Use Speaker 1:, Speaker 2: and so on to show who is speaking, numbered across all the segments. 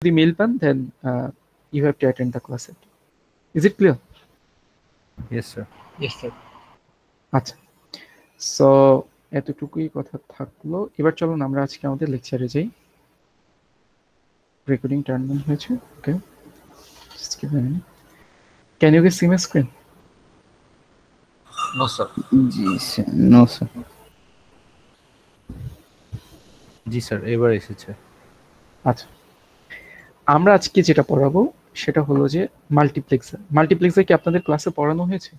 Speaker 1: the mail pan, then you have to attend the class. Is it clear?
Speaker 2: Yes, sir.
Speaker 3: Yes, sir.
Speaker 1: আচ্ছা, so এতটুকুই কথা থাকলো। এবার চলুন আমরা আজকে আমাদের লেকচারে যাই। রেকর্ডিং টার্ন অন হয়েছে। ওকে, just give me a minute. Can you guys see my screen?
Speaker 3: No, sir.
Speaker 2: No, sir. G sir, এবার এসেছে।
Speaker 1: আচ্ছা, আমরা আজকে যেটা পড়াবো সেটা হলো যে মাল্টিপ্লেক্সার। মাল্টিপ্লেক্সার কি আপনাদের ক্লাসে পড়ানো হয়েছে?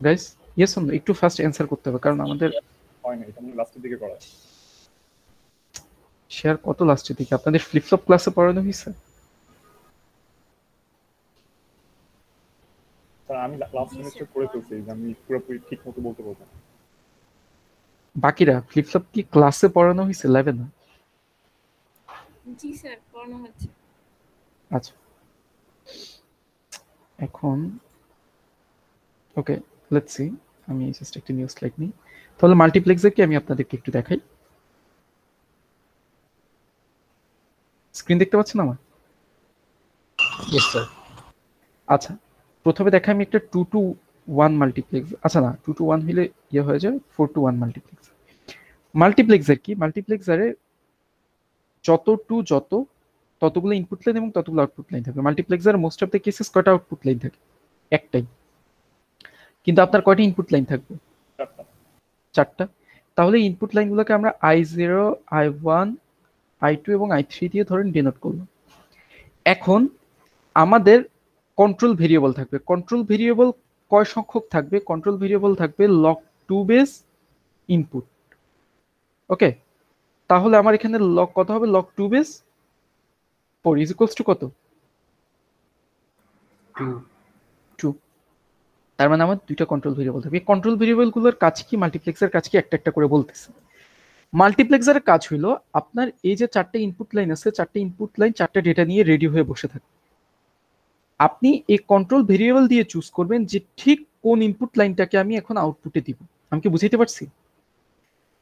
Speaker 1: গাইস ইয়েস অর নো, একটু ফার্স্ট অ্যানসার করতে হবে কারণ আমাদের
Speaker 4: হয় না, এটা আমরা লাস্টের দিকে করা।
Speaker 1: শেয়ার কত লাস্টের দিকে আপনাদের ফ্লিপ ফ্লপ ক্লাসে পড়ানো হয়েছে?
Speaker 4: স্যার আমি লাস্ট সেমিস্টার করে ফেলছি, আমি পুরোপুরি ঠিক মতো বলতে পারবো না।
Speaker 1: বাকিরা ফ্লিপ ফ্লপ কি ক্লাসে পড়ানো হয়েছে ল্যাবে না?
Speaker 5: জি স্যার, পড়ানো হচ্ছে।
Speaker 1: আচ্ছা, এখন ওকে লেটস সি, আমি জাস্ট একটা নিউ স্লাইড নিই। তাহলে মাল্টিপ্লেক্সার কি আমি আপনাদেরকে একটু দেখাই। স্ক্রিন দেখতে পাচ্ছেন আমার?
Speaker 3: Yes, sir.
Speaker 1: আচ্ছা, প্রথমে দেখাই আমি একটা 2 to 1 মাল্টিপ্লেক্স। আচ্ছা না, 2 to 1 হলে ইয়ে হয়ে যায় 4 to 1 মাল্টিপ্লেক্স। মাল্টিপ্লেক্সার কি? মাল্টিপ্লেক্সারে ততগুলো ইনপুট লাইন এবং ততগুলো আউটপুট লাইন থাকবে। মাল্টিপ্লেক্সারে মোস্ট অফ দ্য কেসেস কয়টা আউটপুট লাইন থাকে? একটাই। কিন্তু আপনার কয়টা ইনপুট লাইন থাকবে? চারটা। তাহলে ইনপুট লাইনগুলোকে আমরা I0, I1, I2 এবং I3 দিয়ে ধরেন ডিনোট করব। এখন আমাদের কন্ট্রোল ভেরিয়েবল থাকবে। কন্ট্রোল ভেরিয়েবল কয় সংখ্যক থাকবে? কন্ট্রোল ভেরিয়েবল থাকবে log2 বেস ইনপুট। ওকে, তাহলে আমার এখানে লগ কত হবে? log2 base 4 is equals two কত? 2। তার মানে আমার দুইটা কন্ট্রোল ভেরিয়েবল থাকবে। এই কন্ট্রোল ভেরিয়েবলগুলোর কাজ কি? মাল্টিপ্লেক্সার কাজ কি একটা একটা করে বলতেছে। মাল্টিপ্লেক্সারের কাজ হলো আপনার এই যে চারটে ইনপুট লাইন আছে, চারটে ইনপুট লাইন চারটে ডেটা নিয়ে রেডি হয়ে বসে থাকে। আপনি এই কন্ট্রোল ভেরিয়েবল দিয়ে চুজ করবেন যে ঠিক কোন ইনপুট লাইনটাকে আমি এখন আউটপুটে দিব। আমি কি বুঝাইতে পারছি?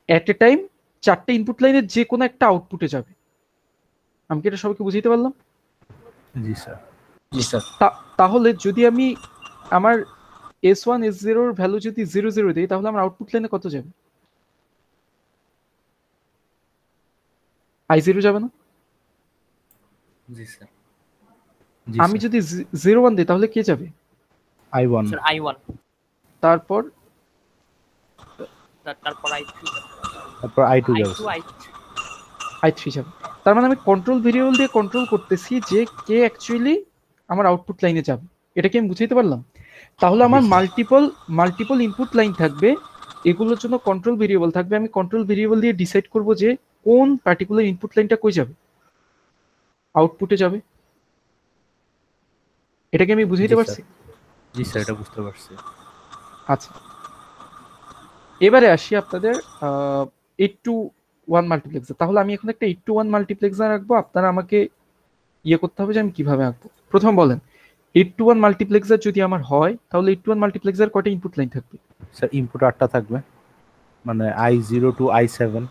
Speaker 1: এট এ টাইম চারটে ইনপুট লাইনের যে কোনো একটা আউটপুটে যাবে। আমি কি এটা সবাইকে বুঝাইতে পারলাম?
Speaker 2: জি স্যার।
Speaker 3: জি স্যার।
Speaker 1: তাহলে যদি আমি আমার S1 S0 এর ভ্যালু যদি 0 0 দেই তাহলে আমার আউটপুট লাইনে কত যাবে? I0 যাবে না?
Speaker 3: জি স্যার।
Speaker 1: আমি যদি 0 1 দিই তাহলে কে যাবে?
Speaker 2: I1।
Speaker 3: স্যার I1,
Speaker 1: তারপর
Speaker 3: তারপর I3,
Speaker 2: তারপর I2 যাবে।
Speaker 1: I3 যাবে। তার মানে আমি কন্ট্রোল ভেরিয়েবল দিয়ে কন্ট্রোল করতেছি যে কে অ্যাকচুয়ালি আমার আউটপুট লাইনে যাবে। এটাকে আমি বুঝাইতে পারলাম? তাহলে আমার মাল্টিপল ইনপুট লাইন থাকবে, এগুলোর জন্য কন্ট্রোল ভেরিয়েবল থাকবে। আমি কন্ট্রোল ভেরিয়েবল দিয়ে ডিসাইড করব যে কোন পার্টিকুলার ইনপুট লাইনটা কই যাবে? আউটপুটে যাবে। এটাকে আমি বুঝাইতে পারছি?
Speaker 2: জি স্যার, এটা বুঝতে পারছি।
Speaker 1: আচ্ছা, এবারে আসি আপনাদের 8 to 1 মাল্টিপ্লেক্সার। তাহলে আমি এখন একটা 8 to 1 মাল্টিপ্লেক্সার আঁকবো। আপনারা আমাকে ইয়ে করতে হবে যে আমি কিভাবে আঁকবো। প্রথম বলেন 8 to 1 মাল্টিপ্লেক্সার যদি আমার হয় তাহলে 8 to 1 মাল্টিপ্লেক্সার কয়টা ইনপুট লাইন থাকবে?
Speaker 2: স্যার ইনপুট 8টা থাকবে, মানে I0 to I7।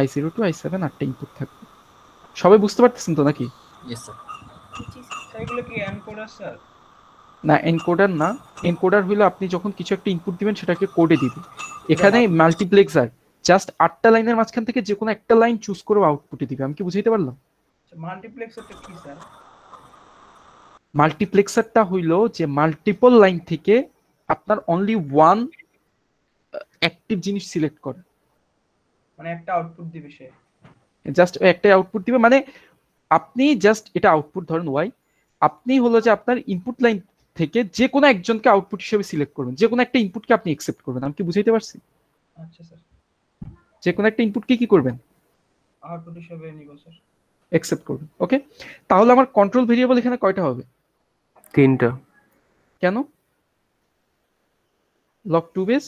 Speaker 1: I0 to I7 8টা input থাকবে। সবাই বুঝতে পারতেছেন তো নাকি?
Speaker 3: Yes sir.
Speaker 6: এগুলো কি এনকোডার স্যার?
Speaker 1: না, এনকোডার না। এনকোডার হলো আপনি যখন কিছু একটা ইনপুট দিবেন সেটাকে কোডে দিবে। এখানে মাল্টিপ্লেক্সার জাস্ট 8টা লাইনের মাঝখান থেকে যে কোনো একটা লাইন চুজ করে আউটপুটে দিবে। আমি কি বুঝাইতে পারলাম?
Speaker 6: মাল্টিপ্লেক্সারটা কি স্যার?
Speaker 1: মাল্টিপ্লেক্সারটা হইলো যে মাল্টিপল লাইন থেকে আপনার অনলি ওয়ান অ্যাক্টিভ জিনিস সিলেক্ট করে,
Speaker 6: মানে একটা আউটপুট দিবে সে।
Speaker 1: জাস্ট একটাই আউটপুট দিবে। মানে আপনি জাস্ট এটা আউটপুট ধরেন ওয়াই, আপনি হলো যে আপনার ইনপুট লাইন থেকে যে কোনো একজনকে আউটপুট হিসেবে সিলেক্ট করবেন, যে কোনো একটা ইনপুটকে আপনি অ্যাকসেপ্ট করবেন। আমি কি বুঝাইতে পারছি?
Speaker 6: আচ্ছা স্যার।
Speaker 1: যে কোনো একটা ইনপুটকে কি করবেন?
Speaker 6: আউটপুট হিসেবে নিব স্যার।
Speaker 1: অ্যাকসেপ্ট করবেন। ওকে, তাহলে আমার কন্ট্রোল ভেরিয়েবল এখানে কয়টা হবে?
Speaker 7: 3টা।
Speaker 1: কেন? log2 বেস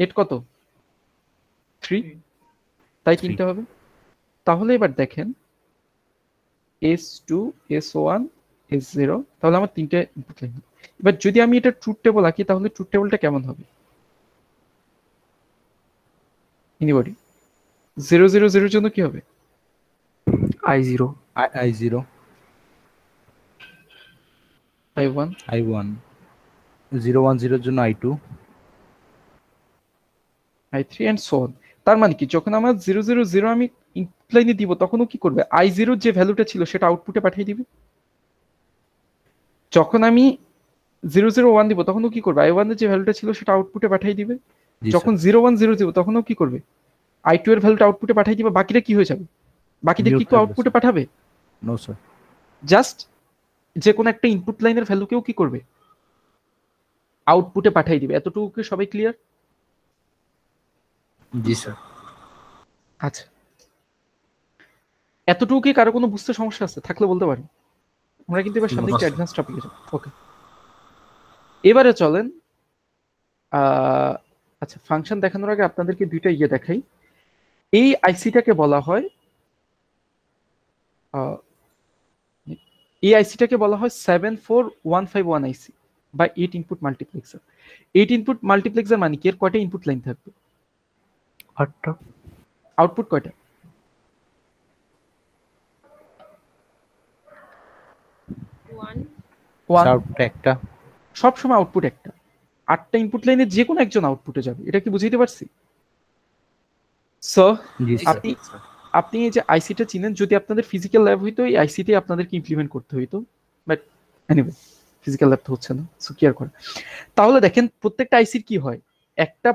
Speaker 1: 8 কত? 3, তাই 3টা হবে। তাহলে এবার দেখেন S2 S1 S0, তাহলে আমার 3টে ইনপুট লাইন। এবার যদি আমি এটা ট্রুথ টেবল আঁকি তাহলে ট্রুথ টেবলটা কেমন হবে? এনিবডি 000 এর জন্য কি হবে?
Speaker 3: I0
Speaker 2: I0
Speaker 1: I1
Speaker 2: I1 010 এর জন্য I2
Speaker 1: I3 and so on. তার মানে কি যখন আমার 000 আমি ইনপুট লাইনে দিব তখনও কি করবে? I0 যে ভ্যালুটা ছিল সেটা আউটপুটে পাঠিয়ে দিবে। যখন আমি 001 দিব তখনও কি করবে? I1 এর যে ভ্যালুটা ছিল সেটা আউটপুটে পাঠিয়ে দিবে।
Speaker 2: জি
Speaker 1: যখন 0100 দিব তখনও কি করবে? I2 এর ভ্যালুটা আউটপুটে পাঠিয়ে দিবে। বাকিটা কি হয়ে যাবে? বাকিদের কি
Speaker 2: Mute থাকবে,
Speaker 1: আউটপুটে
Speaker 2: স্যার।
Speaker 1: পাঠাবে?
Speaker 2: নো স্যার
Speaker 1: জাস্ট যে কোনো একটা ইনপুট লাইনের ভ্যালুকেও কি করবে? আউটপুটে পাঠিয়ে দিবে। এতটুকু কি সবাই ক্লিয়ার?
Speaker 3: জি স্যার।
Speaker 1: আচ্ছা, এতটুকু কি কারো কোনো বুঝতে সমস্যা আছে? থাকলে বলতে পারেন। আমরা কিন্তু এবার সামনে একটা অ্যাডভান্স টপিকে যাব। ওকে, এবারে চলেন আচ্ছা, ফাংশন দেখানোর আগে আপনাদেরকে দুইটা দেখাই। এই আইসিটাকে বলা হয় এই আইসিটাকে বলা হয় 74151 আইসি বা 8 ইনপুট মাল্টিপ্লেক্সার। 8 ইনপুট মাল্টিপ্লেক্সার মানে কি? এর কয়টা ইনপুট লাইন থাকবে?
Speaker 3: 8টা।
Speaker 1: আউটপুট কয়টা?
Speaker 5: 1
Speaker 2: আউটপুট একটা
Speaker 1: সব সময় আউটপুট একটা। 8টা ইনপুট লাইনে যে কোনো একজন আউটপুটে যাবে। এটা কি বুঝাইতে পারছি? সো
Speaker 2: জি
Speaker 3: জি
Speaker 2: স্যার
Speaker 1: আপনি আপনি এই যে আইসিটা চিনেন, যদি আপনাদের ফিজিক্যাল ল্যাব হইতো এই আইসিতে আপনাদেরকে ইমপ্লিমেন্ট করতে হইতো, বাট এনিওয়ে ফিজিক্যাল ল্যাব তো হচ্ছে না, সো কি আর করে। তাহলে দেখেন প্রত্যেকটা আইসির কি হয়, একটা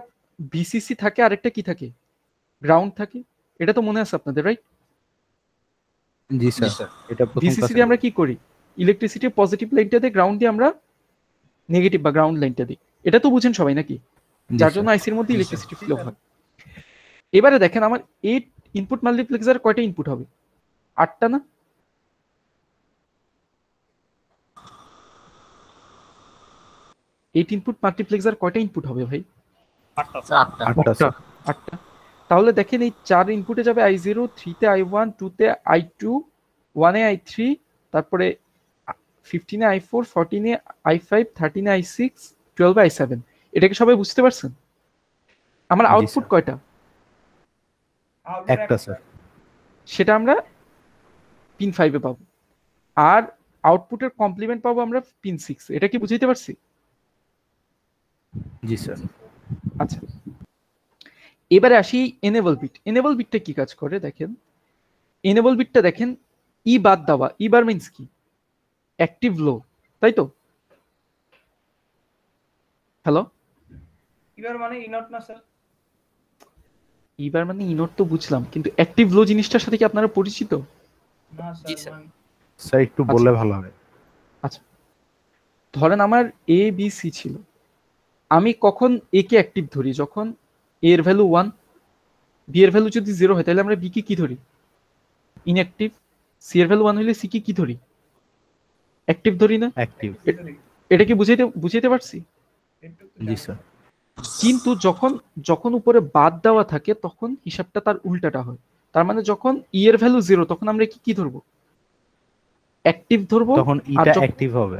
Speaker 1: বিসিসি থাকে আর একটা কি থাকে, গ্রাউন্ড থাকে। এটা তো মনে আছে আপনাদের, রাইট?
Speaker 2: জি
Speaker 3: জি
Speaker 2: স্যার
Speaker 3: স্যার।
Speaker 2: এটা প্রথম
Speaker 1: বিসিসি
Speaker 2: ক্লাসে
Speaker 1: দিয়ে আমরা কি করি? ইলেকট্রিসিটি পজিটিভ লাইনটা দিয়ে, গ্রাউন্ড দিয়ে আমরা নেগেটিভ বা গ্রাউন্ড লাইনটা দিই। এটা তো বুঝেন সবাই নাকি? যার জন্য আইসির মধ্যে
Speaker 3: জি,
Speaker 1: ইলেকট্রিসিটি ফ্লো হয়। এবারে দেখেন আমার 8 ইনপুট মাল্টিপ্লেক্সার কয়টা ইনপুট হবে? 8টা না? এইট ইনপুট মাল্টিপ্লেক্সার কয়টা ইনপুট হবে ভাই?
Speaker 3: স্যার 8টা।
Speaker 2: আটটা স্যার
Speaker 1: 8টা। তাহলে দেখেন এই 4 ইনপুটে যাবে I0, 3 তে I1, 2 তে I2, 1 এ I3, তারপরে 15 এ I4, 14 এ I5, 13 এ I6, 12 এ I7। এটাকে সবাই বুঝতে পারছেন? আমার
Speaker 2: জি,
Speaker 1: আউটপুট
Speaker 2: স্যার।
Speaker 1: কয়টা?
Speaker 6: আউটপুট
Speaker 2: একটা স্যার
Speaker 1: সেটা আমরা পিন 5 এ পাবো। আর আউটপুটের কমপ্লিমেন্ট পাবো আমরা পিন 6 এ। এটা কি বুঝাইতে পারছি?
Speaker 2: জি স্যার
Speaker 1: আচ্ছা, এবারে আসি এনেবল বিট। এনেবল বিটটা কি কাজ করে দেখেন। এনেবল বিটটা দেখেন, ই বাদ দেওয়া। ই বার মিন্স কি? অ্যাক্টিভ লো, তাই তো? হ্যালো,
Speaker 6: এবার মানে ইনট না স্যার?
Speaker 1: ইবার মানে ইনোট তো বুঝলাম, কিন্তু অ্যাক্টিভ লো জিনিসটার সাথে কি আপনারা পরিচিত?
Speaker 6: না
Speaker 3: জি,
Speaker 6: স্যার
Speaker 3: স্যার।
Speaker 2: স্যার একটু বললে ভালো হয়
Speaker 1: আচ্ছা, ধরেন আমার এ বি সি ছিল। আমি কখন এ কে অ্যাক্টিভ ধরি? যখন এ এর ভ্যালু 1, বি এর ভ্যালু যদি 0 হয় তাহলে আমরা বি কে কি ধরি? ইনঅ্যাক্টিভ। সি এর ভ্যালু 1 হলে সি কে কি ধরি? অ্যাক্টিভ ধরি না?
Speaker 2: অ্যাক্টিভ
Speaker 1: এটা কি বুঝাইতে পারছি?
Speaker 2: জি স্যার
Speaker 1: কিন্তু যখন যখন উপরে বাদ দেওয়া থাকে তখন হিসাবটা তার উল্টাটা হয়। তার মানে যখন ই এর ভ্যালু 0 তখন আমরা কি ধরবো? অ্যাক্টিভ ধরবো।
Speaker 2: তখন
Speaker 1: আর
Speaker 2: ইটা অ্যাক্টিভ হবে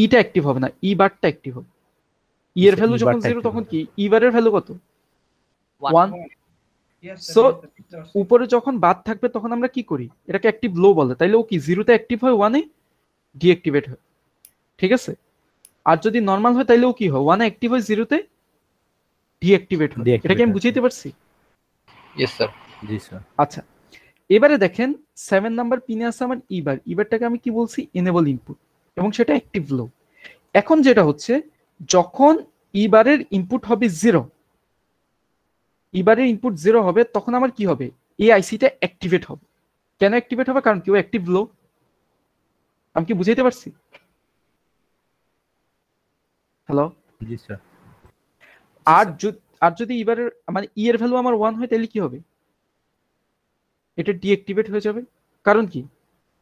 Speaker 1: ইটা অ্যাক্টিভ হবে না, ই বারটা অ্যাক্টিভ হবে। ই এর
Speaker 2: আচ্ছা,
Speaker 1: ভ্যালু
Speaker 2: ই
Speaker 1: যখন
Speaker 2: বারটা
Speaker 1: 0
Speaker 2: active
Speaker 1: তখন
Speaker 2: হবে।
Speaker 1: কি ই বারের ভ্যালু কত? 1। So, উপরে যখন বাদ থাকবে তখন আমরা কি করি? এটাকে অ্যাক্টিভ লো বলে। তাইলে ও কি 0 তে অ্যাক্টিভ হয়, 1 এ ডিঅ্যাক্টিভেট হয়। ঠিক আছে? আর যদি নরমাল হয় তাইলে ও কি হয়? 1 এ অ্যাক্টিভ হয়, 0 তে ডিঅ্যাক্টিভেট হয়।
Speaker 2: Deactivate
Speaker 1: এটা কি আমি
Speaker 2: হয়।
Speaker 1: বুঝাইতে পারছি?
Speaker 3: Yes sir.
Speaker 2: জি স্যার
Speaker 1: আচ্ছা, এবারে দেখেন 7 নাম্বার পিনে আছে আমার ইবার। ইবারটাকে আমি কি বলছি? এনেবল ইনপুট, এবং সেটা অ্যাক্টিভ লো। এখন যেটা হচ্ছে, যখন ইবারের ইনপুট হবে 0, ইবারের ইনপুট 0 হবে তখন আমার কি হবে? এই আইসিটা অ্যাক্টিভেট হবে। কেন অ্যাক্টিভেট হবে? কারণ কি ও অ্যাক্টিভ লো। আমি কি বুঝাইতে পারছি? হ্যালো?
Speaker 2: জি স্যার
Speaker 1: আর যদি এবারের মানে ই এর ভ্যালু আমার 1 হয় তাহলে কি হবে? এটা ডিঅ্যাক্টিভেট হয়ে যাবে। কারণ কি?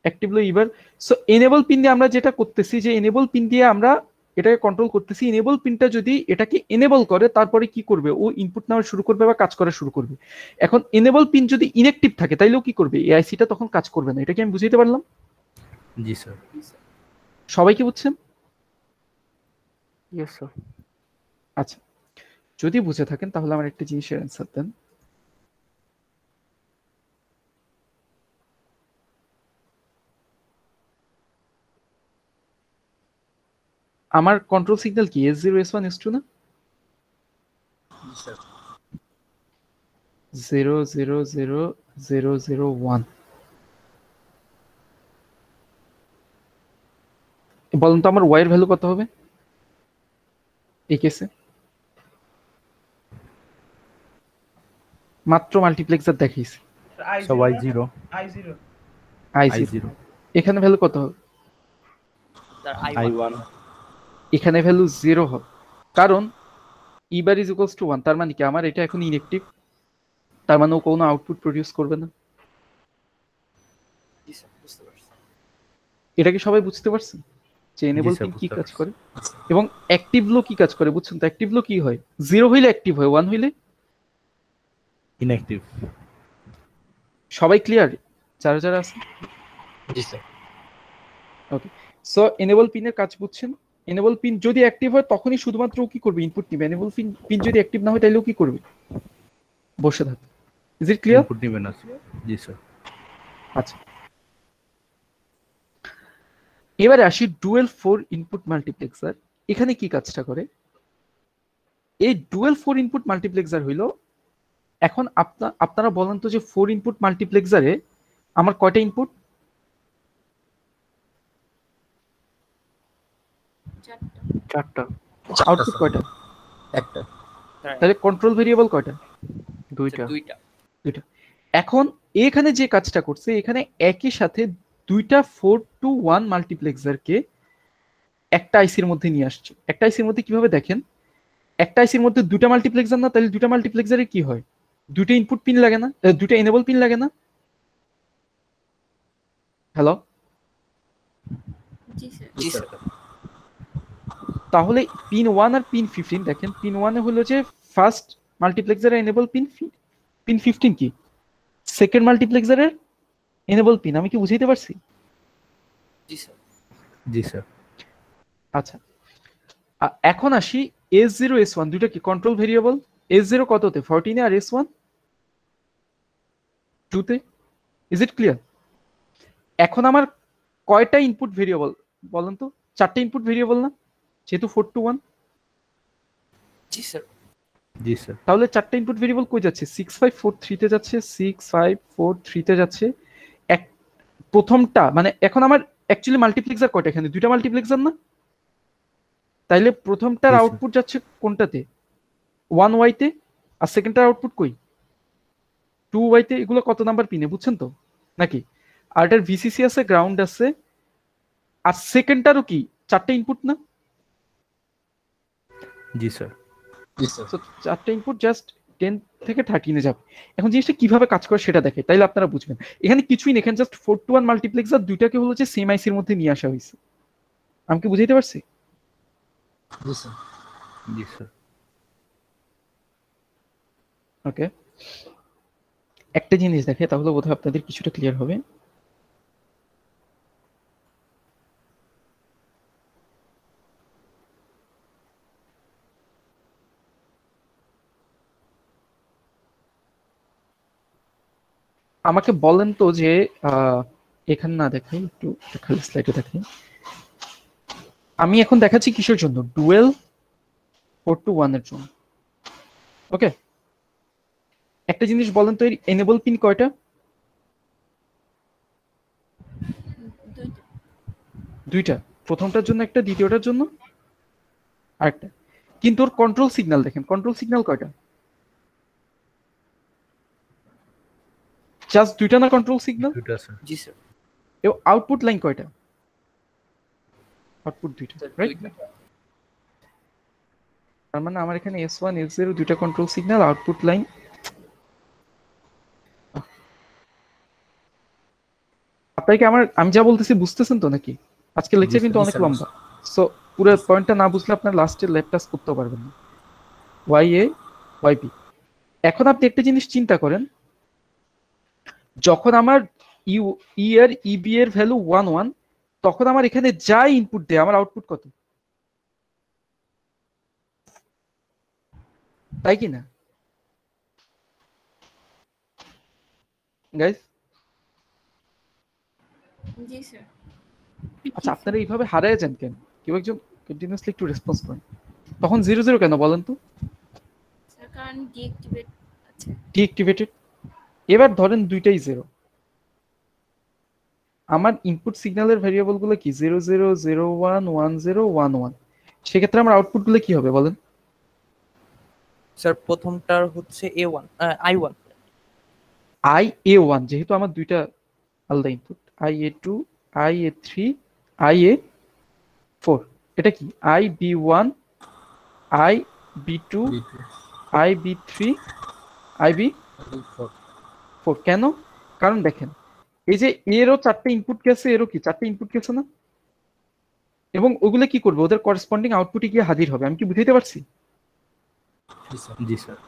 Speaker 1: অ্যাক্টিভ লো এবার। সো এনেবল পিন দিয়ে আমরা যেটা করতেছি, যে এনেবল পিন দিয়ে আমরা এটাকে কন্ট্রোল করতেছি। এনেবল পিনটা যদি এটাকে এনেবল করে তারপরে কি করবে? ও ইনপুট নেওয়া শুরু করবে বা কাজ করা শুরু করবে। এখন এনেবল পিন যদি ইনঅ্যাক্টিভ থাকে তাইলেও কি করবে? এআইসিটা তখন কাজ করবে না। এটা কি আমি বুঝাইতে পারলাম?
Speaker 2: জি স্যার
Speaker 1: সবাই কি বুঝছেন?
Speaker 3: Yes sir.
Speaker 1: আচ্ছা, যদি বুঝে থাকেন তাহলে আমার একটা জিনিসের অ্যান্সার দেন। আমার কন্ট্রোল সিগন্যাল কি S0 S1 S2 না? 0 0 0 0 0 1। বলুন তো আমার ওয়াই এর ভ্যালু কত হবে এই কেসে? মাত্র মাল্টিপ্লেক্সার দেখিয়েছি,
Speaker 2: সব I0
Speaker 6: I0
Speaker 1: I0। এখানে ভ্যালু কত হবে?
Speaker 2: I1
Speaker 1: এখানে ভ্যালু 0 হবে, কারণ ই বার ইজ ইকুয়ালস টু 1। তার মানে কি আমার এটা এখন ইনঅ্যাক্টিভ, তার মানে ও কোনো আউটপুট প্রডিউস করবে না। এটা কি সবাই বুঝতে পারছেন যে এনেবল পিন কি কাজ করে এবং অ্যাক্টিভ লো কি কাজ করে? বুঝছেন তো? অ্যাক্টিভ লো কি হয়? 0 হইলে অ্যাক্টিভ হয়, 1 হইলে
Speaker 2: ইনঅ্যাক্টিভ।
Speaker 1: সবাই ক্লিয়ার যারা যারা আছে?
Speaker 3: জি স্যার।
Speaker 1: ওকে, সো এনেবল পিনের কাজ বুঝছেন? এনেবল পিন যদি অ্যাক্টিভ হয় তখনই শুধুমাত্র ও কি করবে? ইনপুট নেবে। এনেবল পিন যদি অ্যাক্টিভ না হয় তাহলে ও কি করবে? বসে থাকবে। Is it clear?
Speaker 2: ইনপুট নেবে না। জি স্যার।
Speaker 1: আচ্ছা, এবারে আসি ডুয়েল 4 ইনপুট মাল্টিপ্লেক্সার। এখানে কি কাজটা করে? এই ডুয়েল 4 ইনপুট মাল্টিপ্লেক্সার হইল, এখন আপনারা বলেন তো যে 4 ইনপুট মাল্টিপ্লেক্সারে আমার কয়টা ইনপুট?
Speaker 3: চারটা।
Speaker 1: আউটপুট কয়টা?
Speaker 3: একটা।
Speaker 1: তাহলে কন্ট্রোল ভেরিয়েবল কয়টা?
Speaker 3: দুইটা।
Speaker 1: দুইটা। এখন এখানে যে কাজটা করছে, এখানে একই সাথে দুইটা 4-to-1 মাল্টিপ্লেক্সারকে একটা আইসির মধ্যে নিয়ে আসছে। একটা আইসির মধ্যে কিভাবে দেখেন? একটা আইসির মধ্যে দুটা মাল্টিপ্লেক্সার না, তাহলে দুটা মাল্টিপ্লেক্সারে কি হয়? দুটো ইনপুট পিন লাগে না? দুটো এনেবল পিন লাগে না? হ্যালো,
Speaker 5: জি স্যার।
Speaker 1: তাহলে পিন 1 আর পিন 15 দেখেন। পিন 1 এ হলো যে ফার্স্ট মাল্টিপ্লেক্সারের এনেবল পিন, পিন 15 কি সেকেন্ড মাল্টিপ্লেক্সারের এনেবল পিন। আমি কি বুঝাইতে পারছি?
Speaker 2: জি স্যার।
Speaker 1: আচ্ছা, এখন আসি S0 S1 দুইটা কি কন্ট্রোল ভেরিয়েবল? S0 কততে? 14 এ, আর S1 2 তে। Is it clear? এখন আমার কয়টা ইনপুট ভেরিয়েবল বলেন তো? চারটা ইনপুট ভেরিয়েবল না, যেহেতু 4-to-1।
Speaker 3: জি স্যার।
Speaker 2: জি স্যার।
Speaker 1: তাহলে চারটা ইনপুট ভেরিয়েবল কই যাচ্ছে? 6543 তে যাচ্ছে, 6543 তে যাচ্ছে। এক প্রথমটা মানে এখন আমার অ্যাকচুয়ালি মাল্টিপ্লেক্সার কয়টা? এখানে দুইটা মাল্টিপ্লেক্সার না? তাইলে প্রথমটার আউটপুট যাচ্ছে কোনটাতে? 1Y তে, আর সেকেন্ডটার আউটপুট কই? 2Y তে। এগুলো কত নাম্বার পিনে বুঝছেন তো নাকি? আর এটার ভিসিসি আছে, গ্রাউন্ড আছে, আর সেকেন্ডটারও কি চারটা ইনপুট না?
Speaker 2: জি স্যার।
Speaker 1: সো চারটা ইনপুট জাস্ট 10 থেকে 13 এ যাবে। এখন জিনিসটা কিভাবে কাজ করে সেটা দেখে, তাইলে আপনারা বুঝবেন। এখানে কিছুই নেই, এখানে জাস্ট 4-to-1 মাল্টিপ্লেক্সার দুইটাকে হলো যে সেম আইসির মধ্যে নিয়ে আসা হয়েছে। আমি কি বুঝাইতে পারছি?
Speaker 3: জি স্যার।
Speaker 2: জি স্যার।
Speaker 1: ওকে, একটা জিনিস দেখে তাহলে বোধহয় আপনাদের কিছুটা ক্লিয়ার হবে। আমাকে বলেন তো যে এখানে না দেখাই, একটু খালি স্লাইডে দেখাই। আমি এখন দেখাচ্ছি কিসের জন্য? ডুয়েল 4-to-1 এর জন্য। ওকে, একটা জিনিস বলেন তো, এর এনেবল পিন কয়টা? দুইটা। প্রথমটার জন্য একটা, দ্বিতীয়টার জন্য আরেকটা। কিন্তু ওর কন্ট্রোল সিগন্যাল দেখেন, কন্ট্রোল সিগন্যাল কয়টা? জাস্ট দুইটা না কন্ট্রোল সিগন্যাল?
Speaker 2: দুইটা স্যার।
Speaker 3: জি স্যার।
Speaker 1: এবং আউটপুট লাইন কয়টা? আউটপুট দুইটা, রাইট? তার মানে আমার এখানে S1 S0 দুইটা কন্ট্রোল সিগন্যাল, আউটপুট লাইন। আপনারা কি আমি যা বলতেছি বুঝতেছেন তো নাকি? আজকে লেকচার কিন্তু অনেক লম্বা, সো পুরো পয়েন্টটা না বুঝলে আপনার লাস্টে ল্যাব টাস্ক করতে পারবেন না। YA YB। এখন আপনি একটা জিনিস চিন্তা করেন, যখন আমার ই এর ইবি এর ভ্যালু 1 1, তখন আমার এখানে যা ইনপুট দেয় আমার আউটপুট কত? তাই কি না গাইস?
Speaker 5: জি স্যার।
Speaker 1: আচ্ছা আপনারা এইভাবে হারায় যান কেন? কেউ একজন কন্টিনিউয়াসলি একটু রেসপন্স করেন। তখন 0 0 কেন বলেন তো?
Speaker 5: স্যার কারণ ডিঅ্যাক্টিভেট আছে।
Speaker 1: ডিঅ্যাক্টিভেটেড। এবার ধরেন দুইটাই 0, আমার ইনপুট সিগন্যালের ভেরিয়েবল গুলো কি 0 0 0 1 1 0 1 1, সেক্ষেত্রে আমার আউটপুট গুলো কি হবে বলেন?
Speaker 3: স্যার প্রথমটার হচ্ছে A1 I1
Speaker 1: IA1, যেহেতু আমার দুইটা আলাদা ইনপুট, IA2 IA3 IA4, এটা কি IB1 IB2 IB3 IB4। কেন? কারণ দেখেন এই যে এরও 4টা ইনপুট গেছে, এরও কি 4টা ইনপুট গেছে না, এবং ওগুলো কি করবে, ওদের করেসপন্ডিং আউটপুটে গিয়ে হাজির হবে। আমি কি বুঝাইতে পারছি?
Speaker 2: জি স্যার।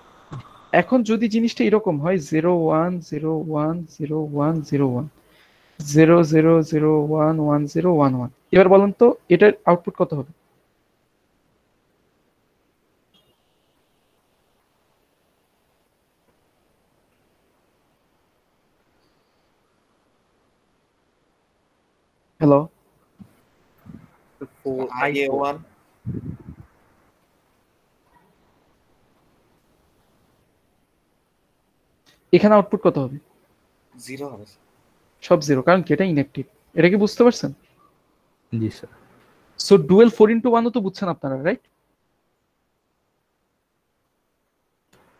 Speaker 1: এখন যদি জিনিসটা এরকম হয় 0 1 0 1 0 1 0 1 0 0 0 1 1 0 1 1, এবার বলুন তো এটার আউটপুট কত হবে? হ্যালো,
Speaker 3: IA1
Speaker 1: এখানে আউটপুট কত হবে?
Speaker 3: 0 হবে
Speaker 1: সব 0, কারণ কি এটা ইনঅ্যাক্টিভ। এটা কি বুঝতে পারছেন?
Speaker 2: জি স্যার।
Speaker 1: সো ডুয়েল 4x1 ও তো বুঝছেন আপনারা, রাইট?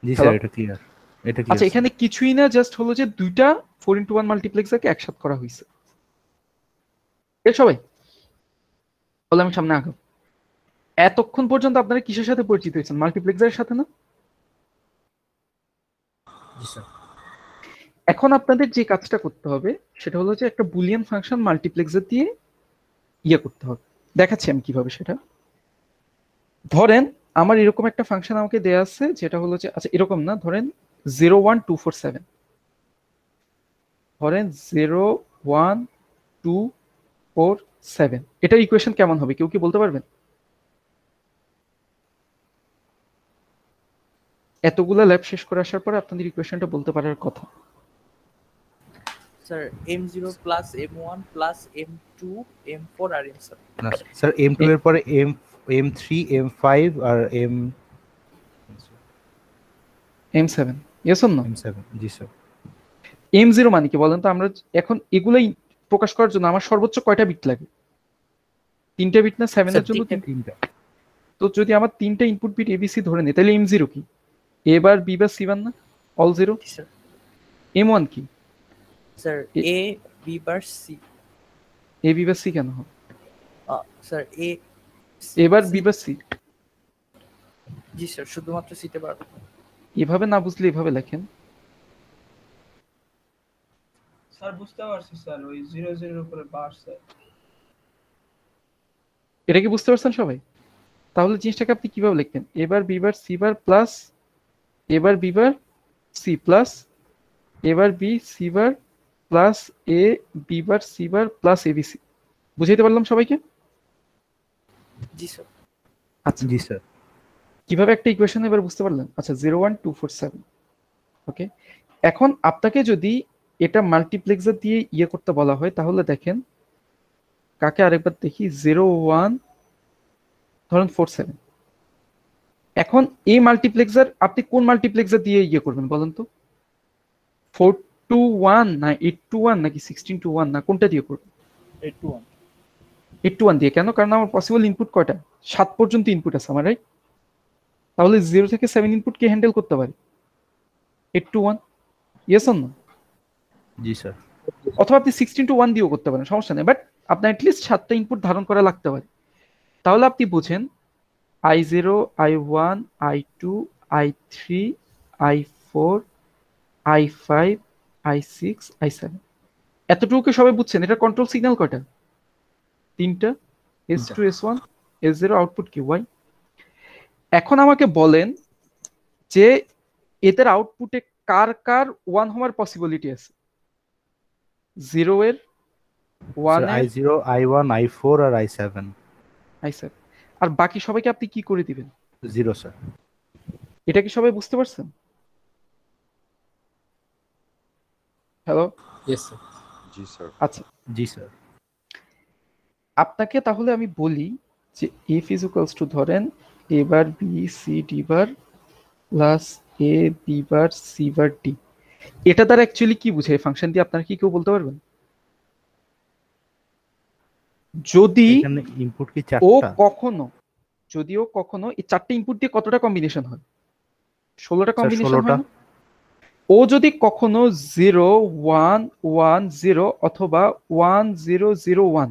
Speaker 2: জি স্যার, এটা ক্লিয়ার। এটা
Speaker 1: আচ্ছা
Speaker 2: ক্লিয়ার।
Speaker 1: এখানে কিছুই না, জাস্ট হলো যে দুইটা 4x1 মাল্টিপ্লেক্সারকে একসাথে করা হয়েছে। সবাই বলে আমি সামনে আগাম। এতক্ষণ পর্যন্ত আপনারা কিসের সাথে পরিচিত হয়েছেন? মাল্টিপ্লেক্সারের সাথে না?
Speaker 3: জি স্যার।
Speaker 1: এখন আপনাদের যে কাজটা করতে হবে সেটা হলো যে একটা বুলিয়ান ফাংশন মাল্টিপ্লেক্সার দিয়ে ইয়ে করতে হবে। দেখাচ্ছি আমি কিভাবে সেটা। ধরেন আমার এরকম একটা ফাংশন আমাকে দেয়া আছে, যেটা হলো যে আচ্ছা এরকম না, ধরেন 0 1 2 4 7, ধরেন 0 1 2 4 7, এটার ইকুয়েশন কেমন হবে কেউ কি বলতে পারবেন? এতগুলা ল্যাব শেষ করে আসার পরে আপনাদের ইকুয়েশনটা বলতে পারার কথা।
Speaker 3: Sir M0 plus M1 plus M2 M4 আর M7
Speaker 2: না স্যার, M2 এর পরে M3 M5 আর
Speaker 1: M7, yes or no?
Speaker 2: M7। জি স্যার।
Speaker 1: M0 মানে কি বলেন তো? আমরা এখন এগুলাই প্রকাশ করার জন্য আমার সর্বোচ্চ কয়টা বিট লাগে? 3টা বিট না 7 এর জন্য?
Speaker 2: 3টা।
Speaker 1: তো যদি আমার 3টা ইনপুট বিট এবিসি ধরে নিই, তাহলে M0 কি এ বার বি বার সি বার না? অল 0।
Speaker 3: স্যার।
Speaker 1: M1 কি?
Speaker 3: Sir A B bar C
Speaker 1: A B bar C কেন হবে?
Speaker 3: স্যার A
Speaker 1: এবার বি বার সি।
Speaker 3: জি স্যার, শুধুমাত্র সিতে পারবো।
Speaker 1: এভাবে না বুঝলে এভাবে লেখেন।
Speaker 6: স্যার বুঝতে পারছি স্যার, ওই 0 0 এর উপরে বার স্যার।
Speaker 1: এটা কি বুঝতে পারছেন সবাই? তাহলে জিনিসটাকে আপনি কিভাবে লিখতেন? A bar B bar C bar plus A bar B bar C plus A bar B C bar plus A B bar C bar plus ABC. বুঝাইতে পারলাম সবাইকে?
Speaker 3: জি স্যার।
Speaker 1: আচ্ছা
Speaker 2: জি স্যার।
Speaker 1: কিভাবে একটা ইকুয়েশন এবার বুঝতে পারলেন? আচ্ছা 0 1 2 4 7, ওকে। এখন আপনাকে যদি এটা মাল্টিপ্লেক্সার দিয়ে ইয়ে করতে বলা হয়, তাহলে দেখেন কাকে আরেকবার দেখি, 0 1 ধরেন 4 7। এখন এই মাল্টিপ্লেক্সার আপনি কোন মাল্টিপ্লেক্সার দিয়ে ইয়ে করবেন বলেন তো? 4 to 1 না 8 to 1 নাকি 16 to 1 না, কোনটা দিয়ে করবেন?
Speaker 4: 8 to 1।
Speaker 1: 8 to 1 দিয়ে। কেন? কারণ আমার পসিবল ইনপুট কয়টা? 7 পর্যন্ত ইনপুট আছে আমার, রাইট? তাহলে 0 থেকে 7 ইনপুট কে হ্যান্ডেল করতে পারে? 8 to 1, ইয়েস অর নো?
Speaker 2: জি স্যার।
Speaker 1: অথবা আপনি 16 to 1 দিয়েও করতে পারেন, সমস্যা নেই, বাট আপনার অ্যাটলিস্ট 7টা ইনপুট ধারণ করা লাগতে পারে। তাহলে আপনি বুঝেন I0 I1 I2 I3 I4 I5 I6 I7, এতটুকু সবাই বুঝছেন? এটা কন্ট্রোল সিগন্যাল কয়টা? 3টা, S2 S1 S0, আউটপুট কি Y। এখন আমাকে বলেন যে এদের আউটপুটে কার কার 1 হওয়ার পসিবিলিটি আছে? 0 এর, 1 এর,
Speaker 2: I0 I1 I4 আর I7।
Speaker 1: I7, আর বাকি সবাইকে আপনি কি করে দিবেন?
Speaker 2: 0 স্যার।
Speaker 1: এটা কি সবাই বুঝতে পারছেন? হ্যালো?
Speaker 7: Yes sir.
Speaker 8: জি স্যার।
Speaker 1: আচ্ছা,
Speaker 2: জি স্যার।
Speaker 1: আপনাকে তাহলে আমি বলি যে এফ ইজ ইকুয়ালস টু ধরেন A bar B C D bar plus A B bar C bar D. এটা দ্বারা অ্যাকচুয়ালি কি বুঝায় ফাংশন দিয়ে আপনারা কি কেউ বলতে পারবেন? যদি
Speaker 2: এখানে ইনপুট কি
Speaker 1: ও
Speaker 2: 4টা?
Speaker 1: কখনো যদিও কখনো এই 4টে ইনপুট দিয়ে কতটা কম্বিনেশন হয়? 16টা
Speaker 2: স্যার
Speaker 1: কম্বিনেশন
Speaker 2: 16টা।
Speaker 1: হয় না? ও যদি কখনো 0 1 1 0 অথবা 1 0 0 1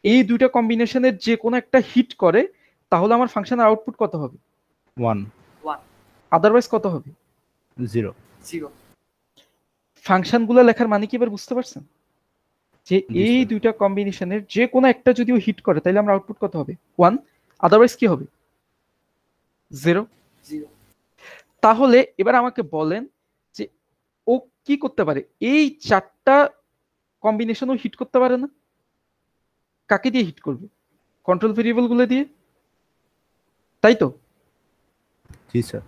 Speaker 1: এই দুইটা কম্বিনেশনের যে কোনো একটা হিট করে, তাহলে আমার ফাংশনের আউটপুট কত হবে?
Speaker 2: 1
Speaker 3: 1
Speaker 1: আদারওয়াইজ কত হবে?
Speaker 2: 0।
Speaker 3: 0
Speaker 1: ফাংশনগুলো লেখার মানে কি এবার বুঝতে পারছেন? যে
Speaker 2: জি
Speaker 1: এই
Speaker 2: স্যার।
Speaker 1: দুইটা কম্বিনেশনের যে কোনো একটা যদি ও হিট করে তাহলে আমরা আউটপুট কত হবে? 1, আদারওয়াইজ কি হবে? 0।
Speaker 3: 0
Speaker 1: তাহলে এবার আমাকে বলেন যে ও কি করতে পারে? এই 4টা কম্বিনেশন ও হিট করতে পারে না? কাকে দিয়ে হিট করবে? কন্ট্রোল ভেরিয়েবল গুলো দিয়ে, তাই তো?
Speaker 2: জি স্যার।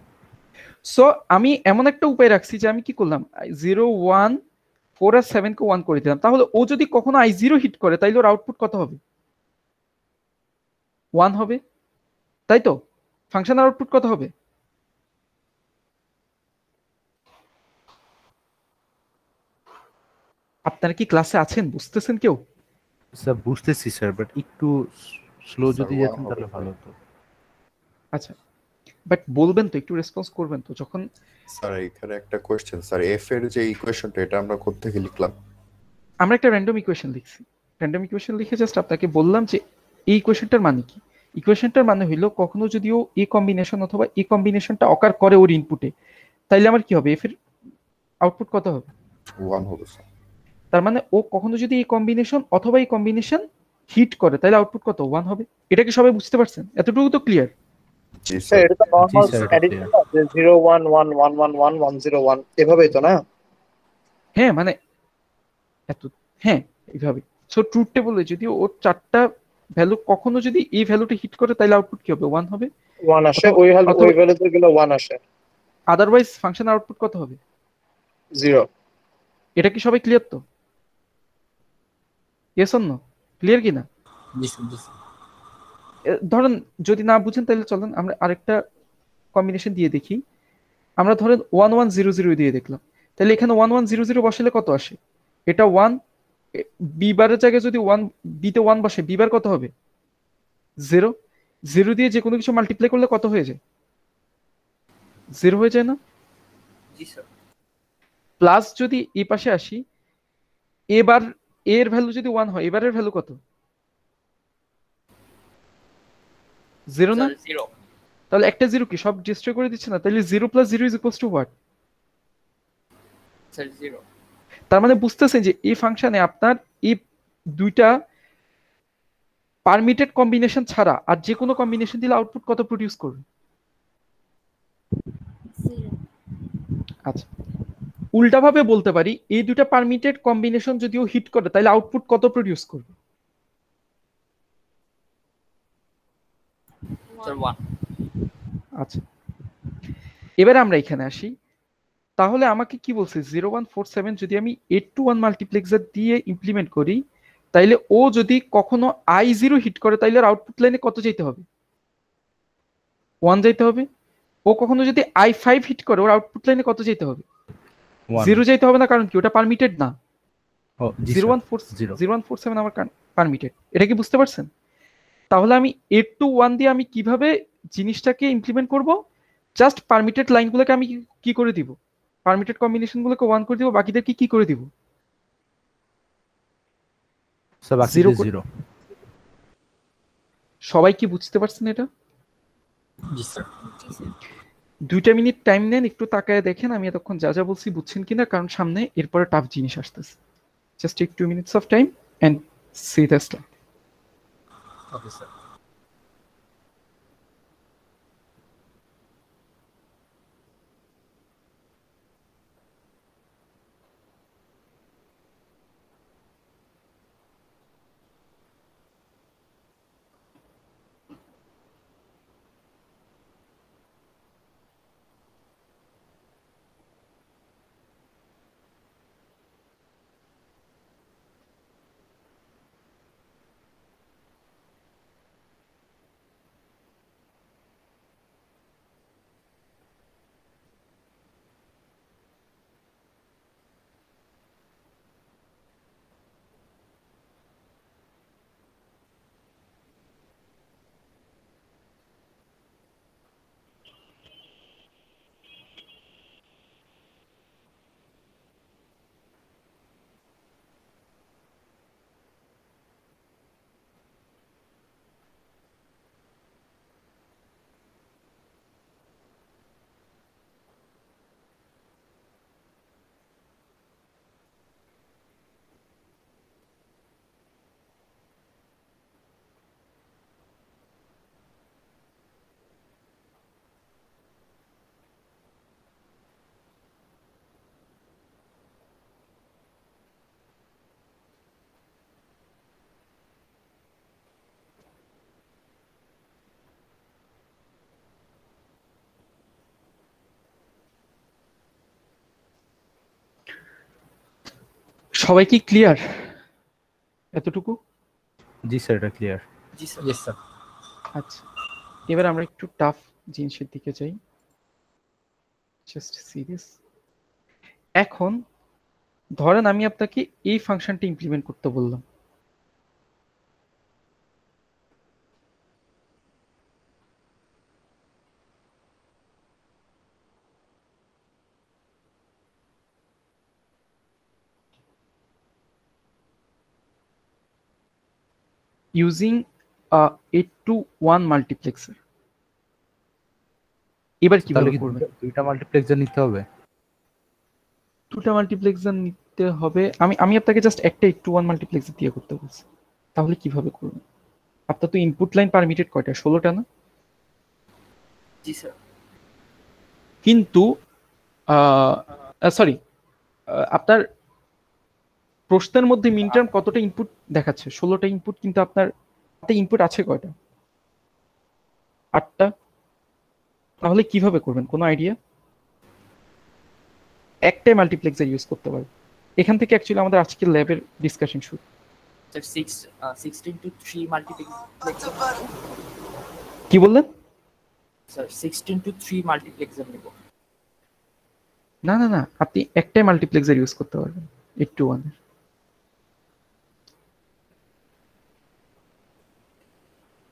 Speaker 1: সো আমি এমন একটা উপায় রাখছি যে আমি কি করলাম, 0 1 4 আর 7 কে 1 করে দিলাম। তাহলে ও যদি কখনো i0 হিট করে তাইলে ওর আউটপুট কত হবে? 1 হবে, তাই তো? ফাংশনের আউটপুট কত হবে? আপনারা কি ক্লাসে আছেন? বুঝতেছেন কেউ?
Speaker 2: স্যার বুঝতেছি স্যার, বাট একটু স্লো
Speaker 8: স্যার,
Speaker 2: যদি
Speaker 8: 1
Speaker 2: যেতেন
Speaker 8: হবে
Speaker 2: তাহলে
Speaker 8: স্যার।
Speaker 2: ভালো হতো।
Speaker 1: আচ্ছা, বাট বলবেন তো, একটু রেসপন্স করবেন তো যখন।
Speaker 8: স্যার এখানে একটা কোশ্চেন স্যার, এফ এর যে ইকুয়েশনটা এটা আমরা কোত্থেকে লিখলাম?
Speaker 1: আমরা একটা র্যান্ডম ইকুয়েশন লিখছি। র্যান্ডম ইকুয়েশন লিখে জাস্ট আপনাকে বললাম যে এই ইকুয়েশনটার মানে কি। ইকুয়েশনটার মানে হইলো কখনো যদিও এ কম্বিনেশন অথবা এই কম্বিনেশনটা অকার করে ওর ইনপুটে, তাইলে আমার কি হবে? এফ এর আউটপুট কত হবে?
Speaker 8: 1 হবে স্যার।
Speaker 1: তার মানে ও কখনো যদি এই কম্বিনেশন অথবা এই কম্বিনেশন হিট করে তাহলে আউটপুট কত? 1 হবে। এটা কি সবাই বুঝতে পারছেন? এতটুকু তো ক্লিয়ার?
Speaker 8: জি
Speaker 9: স্যার
Speaker 8: স্যার।
Speaker 9: এটা তো নর্মাল
Speaker 2: জি স্যার, এটা
Speaker 9: অ্যাডিশন
Speaker 2: clear।
Speaker 9: না, যে 0 1 1 1 1 1 1 0 1 এভাবেই তো না?
Speaker 1: হ্যাঁ, মানে এত, হ্যাঁ এইভাবে। সো ট্রুথ টেবলে যদি ওর 4টা ভ্যালু কখনো যদি এই ভ্যালুটা হিট করে তাহলে আউটপুট কি হবে? 1 হবে।
Speaker 9: 1 আসে,
Speaker 1: অথবা
Speaker 9: ওই
Speaker 1: অথবা
Speaker 9: ভ্যালুতে গেলে 1 আসে।
Speaker 1: আদারওয়াইজ ফাংশন আউটপুট কত হবে?
Speaker 9: 0।
Speaker 1: এটা কি সবাই ক্লিয়ার তো? Yes or no? ক্লিয়ার কি না?
Speaker 7: জি স্যার, জি স্যার।
Speaker 1: ধরেন যদি না বুঝেন তাহলে চলেন আমরা আরেকটা কম্বিনেশন দিয়ে দেখি। আমরা ধরেন 1 1 0 0 দিয়ে দেখলাম। তাহলে এখানে 1 1 0 0 বসালে কত আসে? এটা 1, বি বারের জায়গায় যদি 1 বিতে 1 বসে, বি বার কত হবে? 0। 0 দিয়ে যে কোনো কিছু মাল্টিপ্লাই করলে কত হয়ে যায়? 0 হয়ে যায় না?
Speaker 3: জি স্যার।
Speaker 1: প্লাস যদি এই পাশে আসি, এবার এর ভ্যালু যদি 1 হয়, এবারের ভ্যালু কত? 0 না?
Speaker 3: স্যার 0
Speaker 1: তাহলে একটা 0 কি সব ডিস্ট্রয় করে দিচ্ছে না? তাহলে 0 plus 0 is equals two what?
Speaker 3: Sir 0
Speaker 1: তার মানে বুঝতেছেন যে এই ফাংশনে আপনার এই দুইটা পারমিটেড কম্বিনেশন ছাড়া আর যে কোনো কম্বিনেশন দিলে আউটপুট কত প্রডিউস করবে?
Speaker 5: 0
Speaker 1: আচ্ছা, উল্টাভাবে বলতে পারি এই দুইটা পারমিটেড কম্বিনেশন যদিও হিট করে তাহলে আউটপুট কত প্রডিউস করবে?
Speaker 3: স্যার
Speaker 5: 1
Speaker 3: 1
Speaker 1: আচ্ছা, এবারে আমরা এখানে আসি। তাহলে আমাকে কি বলছে? 0147 যদি আমি 8 to 1 মাল্টিপ্লেক্সার দিয়ে ইমপ্লিমেন্ট করি, তাইলে ও যদি কখনো i0 হিট করে তাইলে আউটপুট লাইনে কত যেতে হবে? 1 যাইতে হবে। ও কখনো যদি i5 হিট করে ওর আউটপুট লাইনে কত যেতে হবে?
Speaker 2: 1।
Speaker 1: 0 যাইতে হবে না, কারণ কি ওটা পারমিটেড না।
Speaker 2: ও জি স্যার। 0।
Speaker 1: 0147 আমার পারমিটেড। এটা কি বুঝতে পারছেন? তাহলে আমি 8 to 1 দিয়ে আমি কিভাবে জিনিসটাকে ইমপ্লিমেন্ট করব? জাস্ট পারমিটেড লাইনগুলোকে আমি কি করে দিব? পারমিটেড কম্বিনেশনগুলোকে 1 করে দিব, বাকিদেরকে কি করে দিব?
Speaker 2: স্যার বাকি
Speaker 1: 0
Speaker 2: 0।
Speaker 1: সবাই কি বুঝতে পারছেন এটা?
Speaker 7: জি স্যার।
Speaker 5: জি স্যার
Speaker 1: 2টা মিনিট টাইম নেন, একটু তাকায় দেখেন আমি এতক্ষণ যা যা বলছি বুঝছেন কিনা, কারণ সামনে এরপরে টাফ জিনিস আসতেছে। Just take 2 minutes of time and see the slide.
Speaker 7: Okay sir.
Speaker 1: সবাই কি ক্লিয়ার এতটুকু?
Speaker 2: জি স্যার, এটা ক্লিয়ার।
Speaker 3: জি স্যার।
Speaker 7: Yes, sir.
Speaker 1: আচ্ছা, এবার আমরা একটু টাফ জিনিসের দিকে যাই। Just serious. এখন ধরেন আমি আপনাকে এই ফাংশনটা ইমপ্লিমেন্ট করতে বললাম, ইউজিং 8 to 1 মাল্টিপ্লেক্সার। এবার
Speaker 2: তাহলে
Speaker 1: কিভাবে
Speaker 2: কি
Speaker 1: করবেন?
Speaker 2: দুইটা মাল্টিপ্লেক্সার নিতে হবে?
Speaker 1: দুটা মাল্টিপ্লেক্সার নিতে হবে। আমি আপনাকে জাস্ট একটা 8 to 1 মাল্টিপ্লেক্সার দিয়ে করতে বলছি। তাহলে কিভাবে করবেন? আপনার তো ইনপুট লাইন পারমিটেড কয়টা? 16টা না?
Speaker 3: জি স্যার।
Speaker 1: কিন্তু সরি, আপনার প্রশ্নের মধ্যে মিন টার্ম কতটা ইনপুট দেখাচ্ছে? 16টা ইনপুট, কিন্তু আপনার হাতে ইনপুট আছে কয়টা? 8টা। তাহলে কিভাবে করবেন? কোনো আইডিয়া? একটাই মাল্টিপ্লেক্সার ইউজ করতে পারবে। এখান থেকে অ্যাকচুয়ালি আমাদের আজকের ল্যাবের ডিসকাশন শুরু।
Speaker 3: Sir 16 to 3 multiplexer.
Speaker 1: কি বললেন?
Speaker 3: স্যার 16 to 3 মাল্টিপ্লেক্সার নেব।
Speaker 1: না না না, আপনি একটাই মাল্টিপ্লেক্সার ইউজ করতে পারবেন 8 to 1 এর।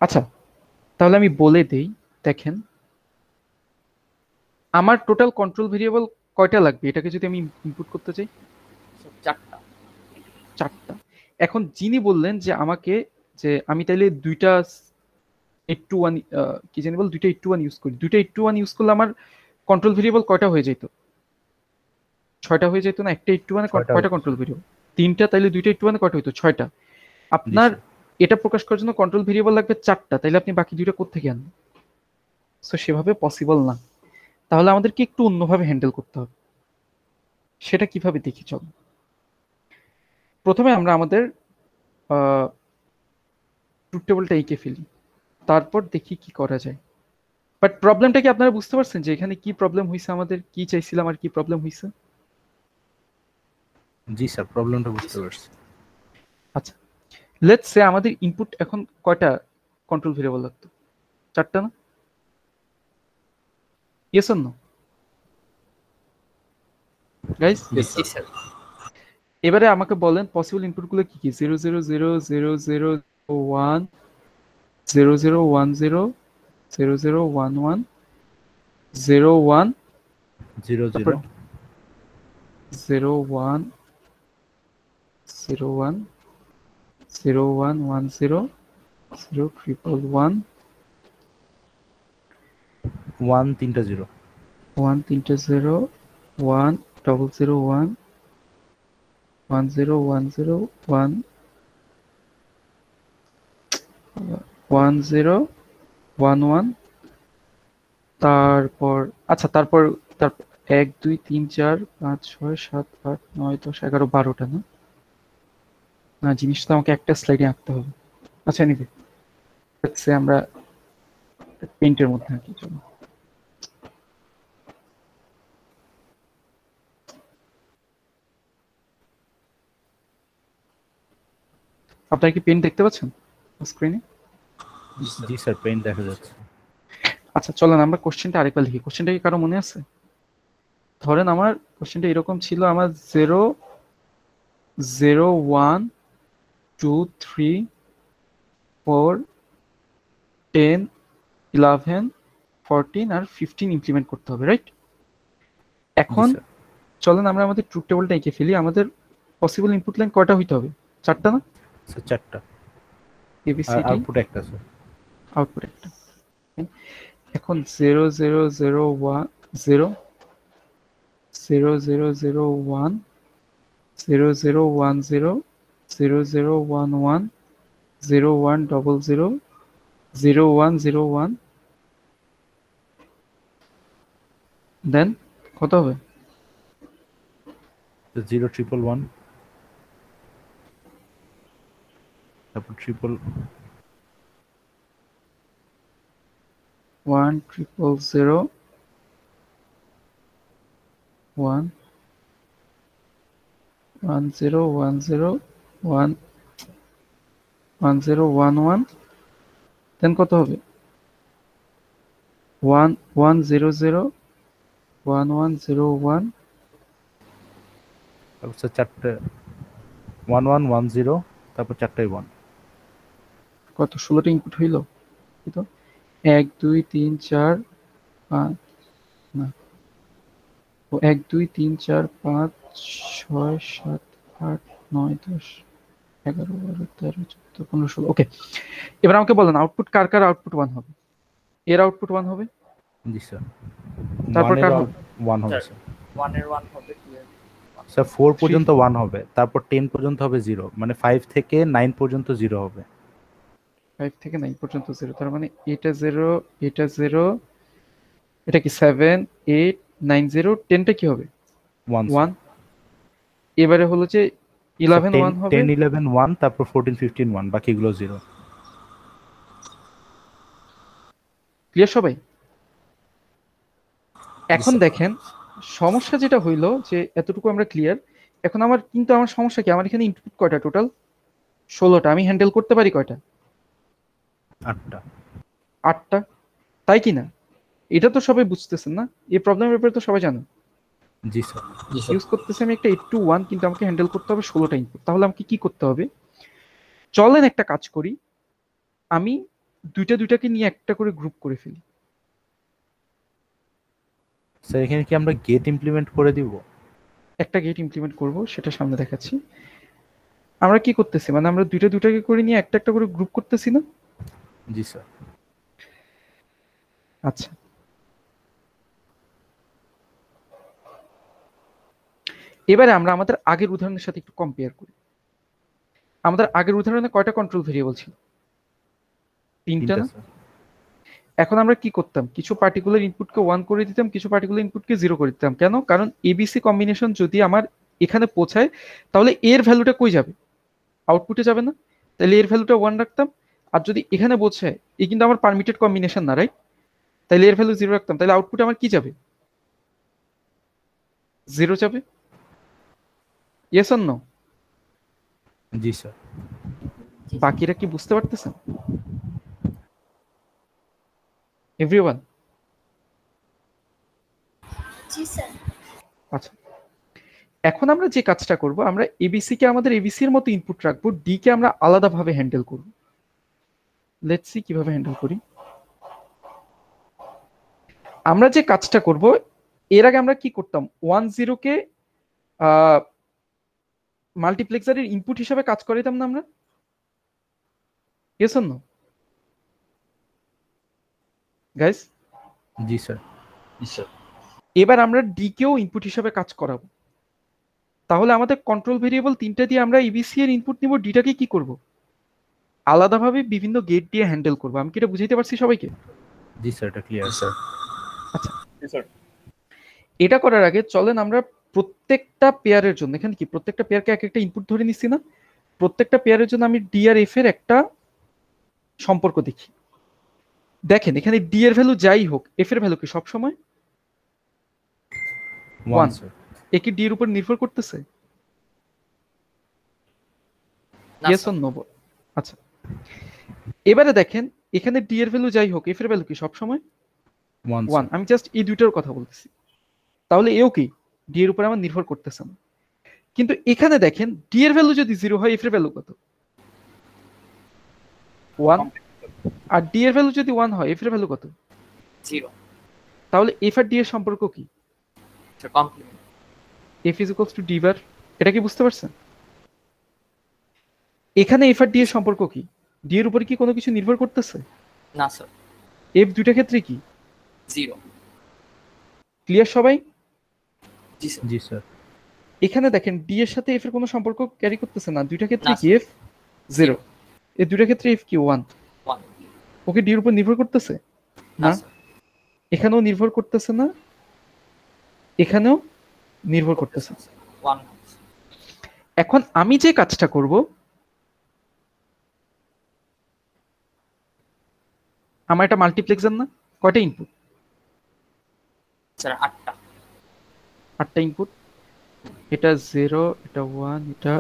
Speaker 1: আচ্ছা, তাহলে আমি বলে দেই, দেখেন আমার টোটাল কন্ট্রোল ভেরিয়েবল কয়টা লাগবে এটাকে যদি আমি ইনপুট করতে চাই?
Speaker 3: স্যার
Speaker 1: 4টা। এখন যিনি বললেন যে আমাকে, যে আমি তাইলে দুইটা 8 to 1 কি জানি বল, দুইটা 8 to 1 ইউজ করি, দুইটা 8 to 1 ইউজ করলে আমার কন্ট্রোল ভেরিয়েবল কয়টা হয়ে যেত? 6টা হয়ে যেত না? একটা 8 to 1 এ কয়টা কন্ট্রোল ভেরিয়েবল? 3টা। তাইলে দুইটা 8 to 1 এ কয়টা হইতো? 6টা। আপনার এটা প্রকাশ করার জন্য কন্ট্রোল ভেরিয়েবল লাগবে 4টা, তাইলে আপনি বাকি দুইটা কোত্থেকে আনবেন? সো সেভাবে পসিবল না। তাহলে আমাদেরকে একটু অন্যভাবে হ্যান্ডেল করতে হবে। সেটা কিভাবে দেখি চল। প্রথমে আমরা আমাদের ট্রুথ টেবলটা এঁকে ফেলি, তারপর দেখি কি করা যায়। বাট প্রবলেমটা কি আপনারা বুঝতে পারছেন যে এখানে কি প্রবলেম হয়েছে, আমাদের কি চাইছিলাম আর কি প্রবলেম হয়েছে?
Speaker 2: জি স্যার, প্রবলেমটা বুঝতে পারছি।
Speaker 1: আচ্ছা, লেটস সে আমাদের ইনপুট এখন কয়টা কন্ট্রোল ভেরিয়েবল লাগতো? 4টা না? Yes or no guys?
Speaker 7: Yes,
Speaker 3: জি
Speaker 7: sir.
Speaker 3: স্যার।
Speaker 1: এবারে আমাকে বলেন পসিবল ইনপুটগুলো কি কি? 0 0 0 0 0 1 0 0 1 0 0 0 1 1 0 1
Speaker 2: 0
Speaker 1: তারপর
Speaker 2: 0
Speaker 1: 0 1 0 1 0 1 1 0 0 triple 1
Speaker 2: 1 3টা 0
Speaker 1: 1 3টা 0 1 double 0 1 1 0 1 0 1 1 0 1 1। তারপর আচ্ছা, তারপর 1 2 3 4 5 6 7 8 9 10 11 12টা না? না, জিনিসটা আমাকে একটা স্লাইডে আঁকতে হবে। আচ্ছা, নিবে আমরা পেইন্টের মধ্যে আঁকি। চলো, আপনারা কি পেন দেখতে পাচ্ছেন স্ক্রিনে?
Speaker 2: জি স্যার, পেইন্ট দেখা যাচ্ছে।
Speaker 1: আচ্ছা, চলেন আমরা কোশ্চেনটা আরেকবার লিখি। কোশ্চেনটা কি কারো মনে আছে? ধরেন আমার কোশ্চেনটা এরকম ছিল, আমার 0 0 1 2 3 4 10 11 14 আর 15 ইমপ্লিমেন্ট করতে হবে, রাইট? এখন চলেন আমরা আমাদের ট্রুথ টেবলটা এঁকে ফেলি। আমাদের পসিবল ইনপুট লাইন কয়টা হইতে হবে? 4টা না?
Speaker 2: স্যার 4টা।
Speaker 1: এবিসিডি,
Speaker 2: আউটপুট একটা স্যার।
Speaker 1: আউটপুট একটা। এখন 0 0 0 1 0 0 0 0 1 0 0 1 0 0 0 1 1 0 1 double 0 0 1 0 1, দেন কত হবে?
Speaker 2: 0 triple 1 তারপর ট্রিপল
Speaker 1: 1 triple 0 1 1 0 1 0 1 1 0 1 1 দেন কত হবে 1 1 0 0 1 1 0 1
Speaker 2: তারপর স্যার চারটে 1 1 1 0 তারপর চারটাই 1
Speaker 1: কত 16টা ইনপুট হইল কি তো 1 2 3 4 5 না ও 1 2 3 4 5 6 7 8 9 10 11 12 13 14 15 16 ওকে এবার আমাকে বলেন আউটপুট কার কার আউটপুট 1 হবে এর আউটপুট 1 হবে
Speaker 2: জি স্যার
Speaker 1: তারপর
Speaker 2: 1
Speaker 1: কার
Speaker 2: এর
Speaker 1: হবে
Speaker 2: 1 হবে স্যার
Speaker 3: 1 এর 1 হবে 2 এর
Speaker 2: স্যার 4 পর্যন্ত 1 হবে তারপর 10 পর্যন্ত হবে 0 মানে 5 থেকে 9 পর্যন্ত 0 হবে
Speaker 1: 5 থেকে 9 পর্যন্ত 0 তার মানে এটা 0 এটা 0 এটা কি 7 8 9 0 10টা কি হবে
Speaker 2: 1
Speaker 1: 1 এবারে হলো যে 11 1 হবে
Speaker 2: 10 11 1 তারপর 14 15 1 বাকিগুলো 0
Speaker 1: ক্লিয়ার সবাই এখন
Speaker 7: স্যার।
Speaker 1: দেখেন সমস্যা যেটা হইলো যে এতটুকু আমরা ক্লিয়ার এখন আমার কিন্তু আমার সমস্যা কি আমার এখানে ইনপুট কয়টা টোটাল 16টা আমি হ্যান্ডেল করতে পারি কয়টা
Speaker 2: 8টা
Speaker 1: 8টা তাই কি না এটা তো সবাই বুঝতেছেন না এই প্রবলেমের ব্যাপারে তো সবাই জানো
Speaker 2: জি স্যার
Speaker 7: জি স্যার
Speaker 1: ইউজ করতেছি আমি একটা 8 to 1 কিন্তু আমাকে হ্যান্ডেল করতে হবে 16টা ইনপুট তাহলে আমাকে কি করতে হবে চলেন একটা কাজ করি আমি দুইটাকে নিয়ে একটা করে গ্রুপ করে ফেলি
Speaker 2: স্যার এখানে কি আমরা গেট ইমপ্লিমেন্ট করে দিব
Speaker 1: একটা গেট ইমপ্লিমেন্ট করব সেটা সামনে দেখাচ্ছি আমরা কি করতেছি মানে আমরা দুইটাকে করে নিয়ে একটা একটা করে গ্রুপ করতেছি না
Speaker 2: জি স্যার
Speaker 1: আচ্ছা এবারে আমরা আমাদের আগের উদাহরণের সাথে একটু কম্পেয়ার করি আমাদের আগের উদাহরণে কয়টা কন্ট্রোল ভেরিয়েবল ছিল তিনটা না
Speaker 2: স্যার
Speaker 1: এখন আমরা কি করতাম কিছু পার্টিকুলার ইনপুটকে 1 করে দিতাম কিছু পার্টিকুলার ইনপুটকে 0 করে দিতাম কেন কারণ এবিসি কম্বিনেশন যদি আমার এখানে পৌঁছায় তাহলে এর ভ্যালুটা কই যাবে আউটপুটে যাবে না তাহলে এর ভ্যালুটা 1 রাখতাম আর যদি এখানে পৌঁছায় এই কিন্তু আমার পারমিটেড কম্বিনেশন না রাইট তাহলে এর ভ্যালু 0 রাখতাম তাহলে আউটপুটে আমার কি যাবে 0 যাবে ইয়েস অর নো
Speaker 2: জি স্যার
Speaker 1: বাকিরা কি বুঝতে পারতেছেন এভরিওয়ান
Speaker 5: জি স্যার
Speaker 1: আচ্ছা এখন আমরা যে কাজটা করব আমরা এবিসি কে আমাদের এবিসি এর মতো ইনপুট রাখবো ডি কে আমরা আলাদাভাবে হ্যান্ডেল করব লেটস সি কিভাবে হ্যান্ডেল করি আমরা যে কাজটা করব এর আগে আমরা কি করতাম 10 কে মাল্টিপ্লেক্সারের ইনপুট হিসেবে কাজ করাইতাম না আমরা ইয়েস অর নো গাইস
Speaker 2: জি স্যার
Speaker 7: জি স্যার
Speaker 1: এবার আমরা ডি কেও ইনপুট হিসেবে কাজ করাবো তাহলে আমাদের কন্ট্রোল ভেরিয়েবল তিনটা দিয়ে আমরা ইবিসি এর ইনপুট নিব ডিটাকে কি করব আলাদাভাবে বিভিন্ন গেট দিয়ে হ্যান্ডেল করব আমি কি এটা বুঝাইতে পারছি সবাইকে
Speaker 2: জি স্যার এটা ক্লিয়ার
Speaker 7: স্যার
Speaker 1: আচ্ছা
Speaker 4: জি স্যার
Speaker 1: এটা করার আগে চলেন আমরা প্রত্যেকটা পেয়ারের জন্য এখানে কি প্রত্যেকটা পেয়ারকে এক একটা ইনপুট ধরে নিচ্ছি না প্রত্যেকটা পেয়ারের জন্য আমি ডি আর এফ এর একটা সম্পর্ক দেখি দেখেন এখানে ডি এর ভ্যালু যাই হোক এফ এর ভ্যালু কি সব সময়
Speaker 2: 1 স্যার
Speaker 1: এ কি ডি এর উপর নির্ভর করতেছে
Speaker 3: না
Speaker 1: ইয়েস অর নো আচ্ছা এবারে দেখেন এখানে ডি এর ভ্যালু যাই হোক এফ এর ভ্যালু কি সব সময়
Speaker 2: 1
Speaker 1: 1 আমি জাস্ট এই দুইটার কথা বলতেছি তাহলে এও কি ডি এর উপর আমার নির্ভর করতেছে না কিন্তু এখানে দেখেন ডি এর ভ্যালু যদি 0 হয় এফ এর ভ্যালু কত 1 আর ডি এর ভ্যালু যদি 1 হয় এফ এর ভ্যালু কত
Speaker 3: 0
Speaker 1: তাহলে এফ আর ডি এর সম্পর্ক কি
Speaker 3: sir complement
Speaker 1: F is equals to D bar এটা কি বুঝতে পারছেন এখানে এফ আর ডি এর সম্পর্ক কি ডি এর উপর কি কোনো কিছু নির্ভর করতেছে
Speaker 3: না স্যার
Speaker 1: এফ দুইটা ক্ষেত্রে কি
Speaker 3: 0
Speaker 1: ক্লিয়ার সবাই
Speaker 3: জি স্যার
Speaker 2: জি স্যার
Speaker 1: এখানে দেখেন ডি এর সাথে এফ এর কোনো সম্পর্ক ক্যারি করতেছে না দুইটা ক্ষেত্রে
Speaker 3: না,
Speaker 1: কি এফ 0 এই দুইটা ক্ষেত্রে এফ কি 1
Speaker 3: 1
Speaker 1: ওকে ডি এর উপর নির্ভর করতেছে
Speaker 3: না
Speaker 1: না
Speaker 3: স্যার
Speaker 1: এখানেও নির্ভর করতেছে না এখানেও নির্ভর করতেছে
Speaker 3: 1
Speaker 1: এখন আমি যে কাজটা করব আমার এটা মাল্টিপ্লেক্সার না কয়টা ইনপুট
Speaker 3: স্যার 8টা
Speaker 1: 8টা ইনপুট এটা 0, এটা 1, এটা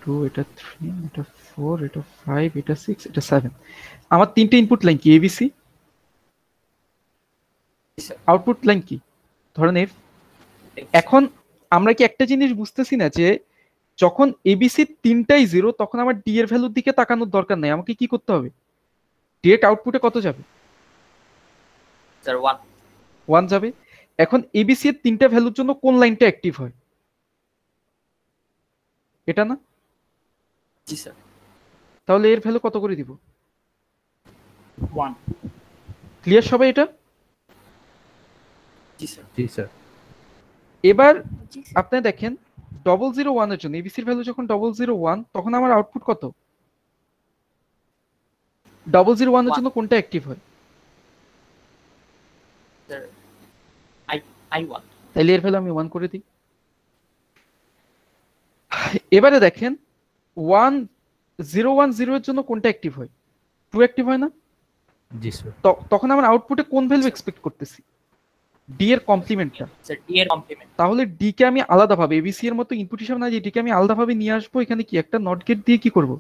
Speaker 1: 2, এটা 3, এটা 4, এটা 5, এটা 6, এটা 7। আমার তিনটে ইনপুট লাইন কি এবিসি? আউটপুট লাইন কি? ধরেন এফ। এখন আমরা কি একটা জিনিস বুঝতেছি না যে যখন এবিসি তিনটাই 0 তখন আমার ডি এর ভ্যালুর দিকে তাকানোর দরকার নাই, আমাকে কি করতে হবে? ডিরেক্ট আউটপুটে কত যাবে?
Speaker 3: স্যার 1
Speaker 1: 1 যাবে। এখন এবিসি এর তিনটা ভ্যালুর জন্য কোন লাইনটা অ্যাক্টিভ হয়? এটা না?
Speaker 3: জি স্যার
Speaker 1: তাহলে এর ভ্যালু কত করে দিব?
Speaker 6: 1
Speaker 1: ক্লিয়ার সবাই এটা?
Speaker 3: জি স্যার
Speaker 2: জি স্যার।
Speaker 1: এবার
Speaker 5: জি স্যার।
Speaker 1: আপনি দেখেন 001 এর জন্য এবিসির ভ্যালু যখন 001 তখন আমার আউটপুট কত? 001 এর জন্য কোনটা অ্যাক্টিভ হয়?
Speaker 3: স্যার I1
Speaker 1: তাইলে এর ভ্যালু আমি 1 করে দিই। এবারে দেখেন 1010 এর জন্য কোনটা অ্যাক্টিভ হয়? 2 অ্যাক্টিভ হয় না?
Speaker 2: জি স্যার।
Speaker 1: তখন আমার আউটপুটে কোন ভ্যালু এক্সপেক্ট করতেছি? ডি এর কমপ্লিমেন্টটা।
Speaker 3: স্যার ডি এর কমপ্লিমেন্ট
Speaker 1: তাহলে ডি কে আমি আলাদাভাবে এবিসি এর মতো ইনপুট হিসাবে না দিয়ে ডি কে আমি আলাদাভাবে নিয়ে আসবো। এখানে কি একটা নট গেট দিয়ে কি করব?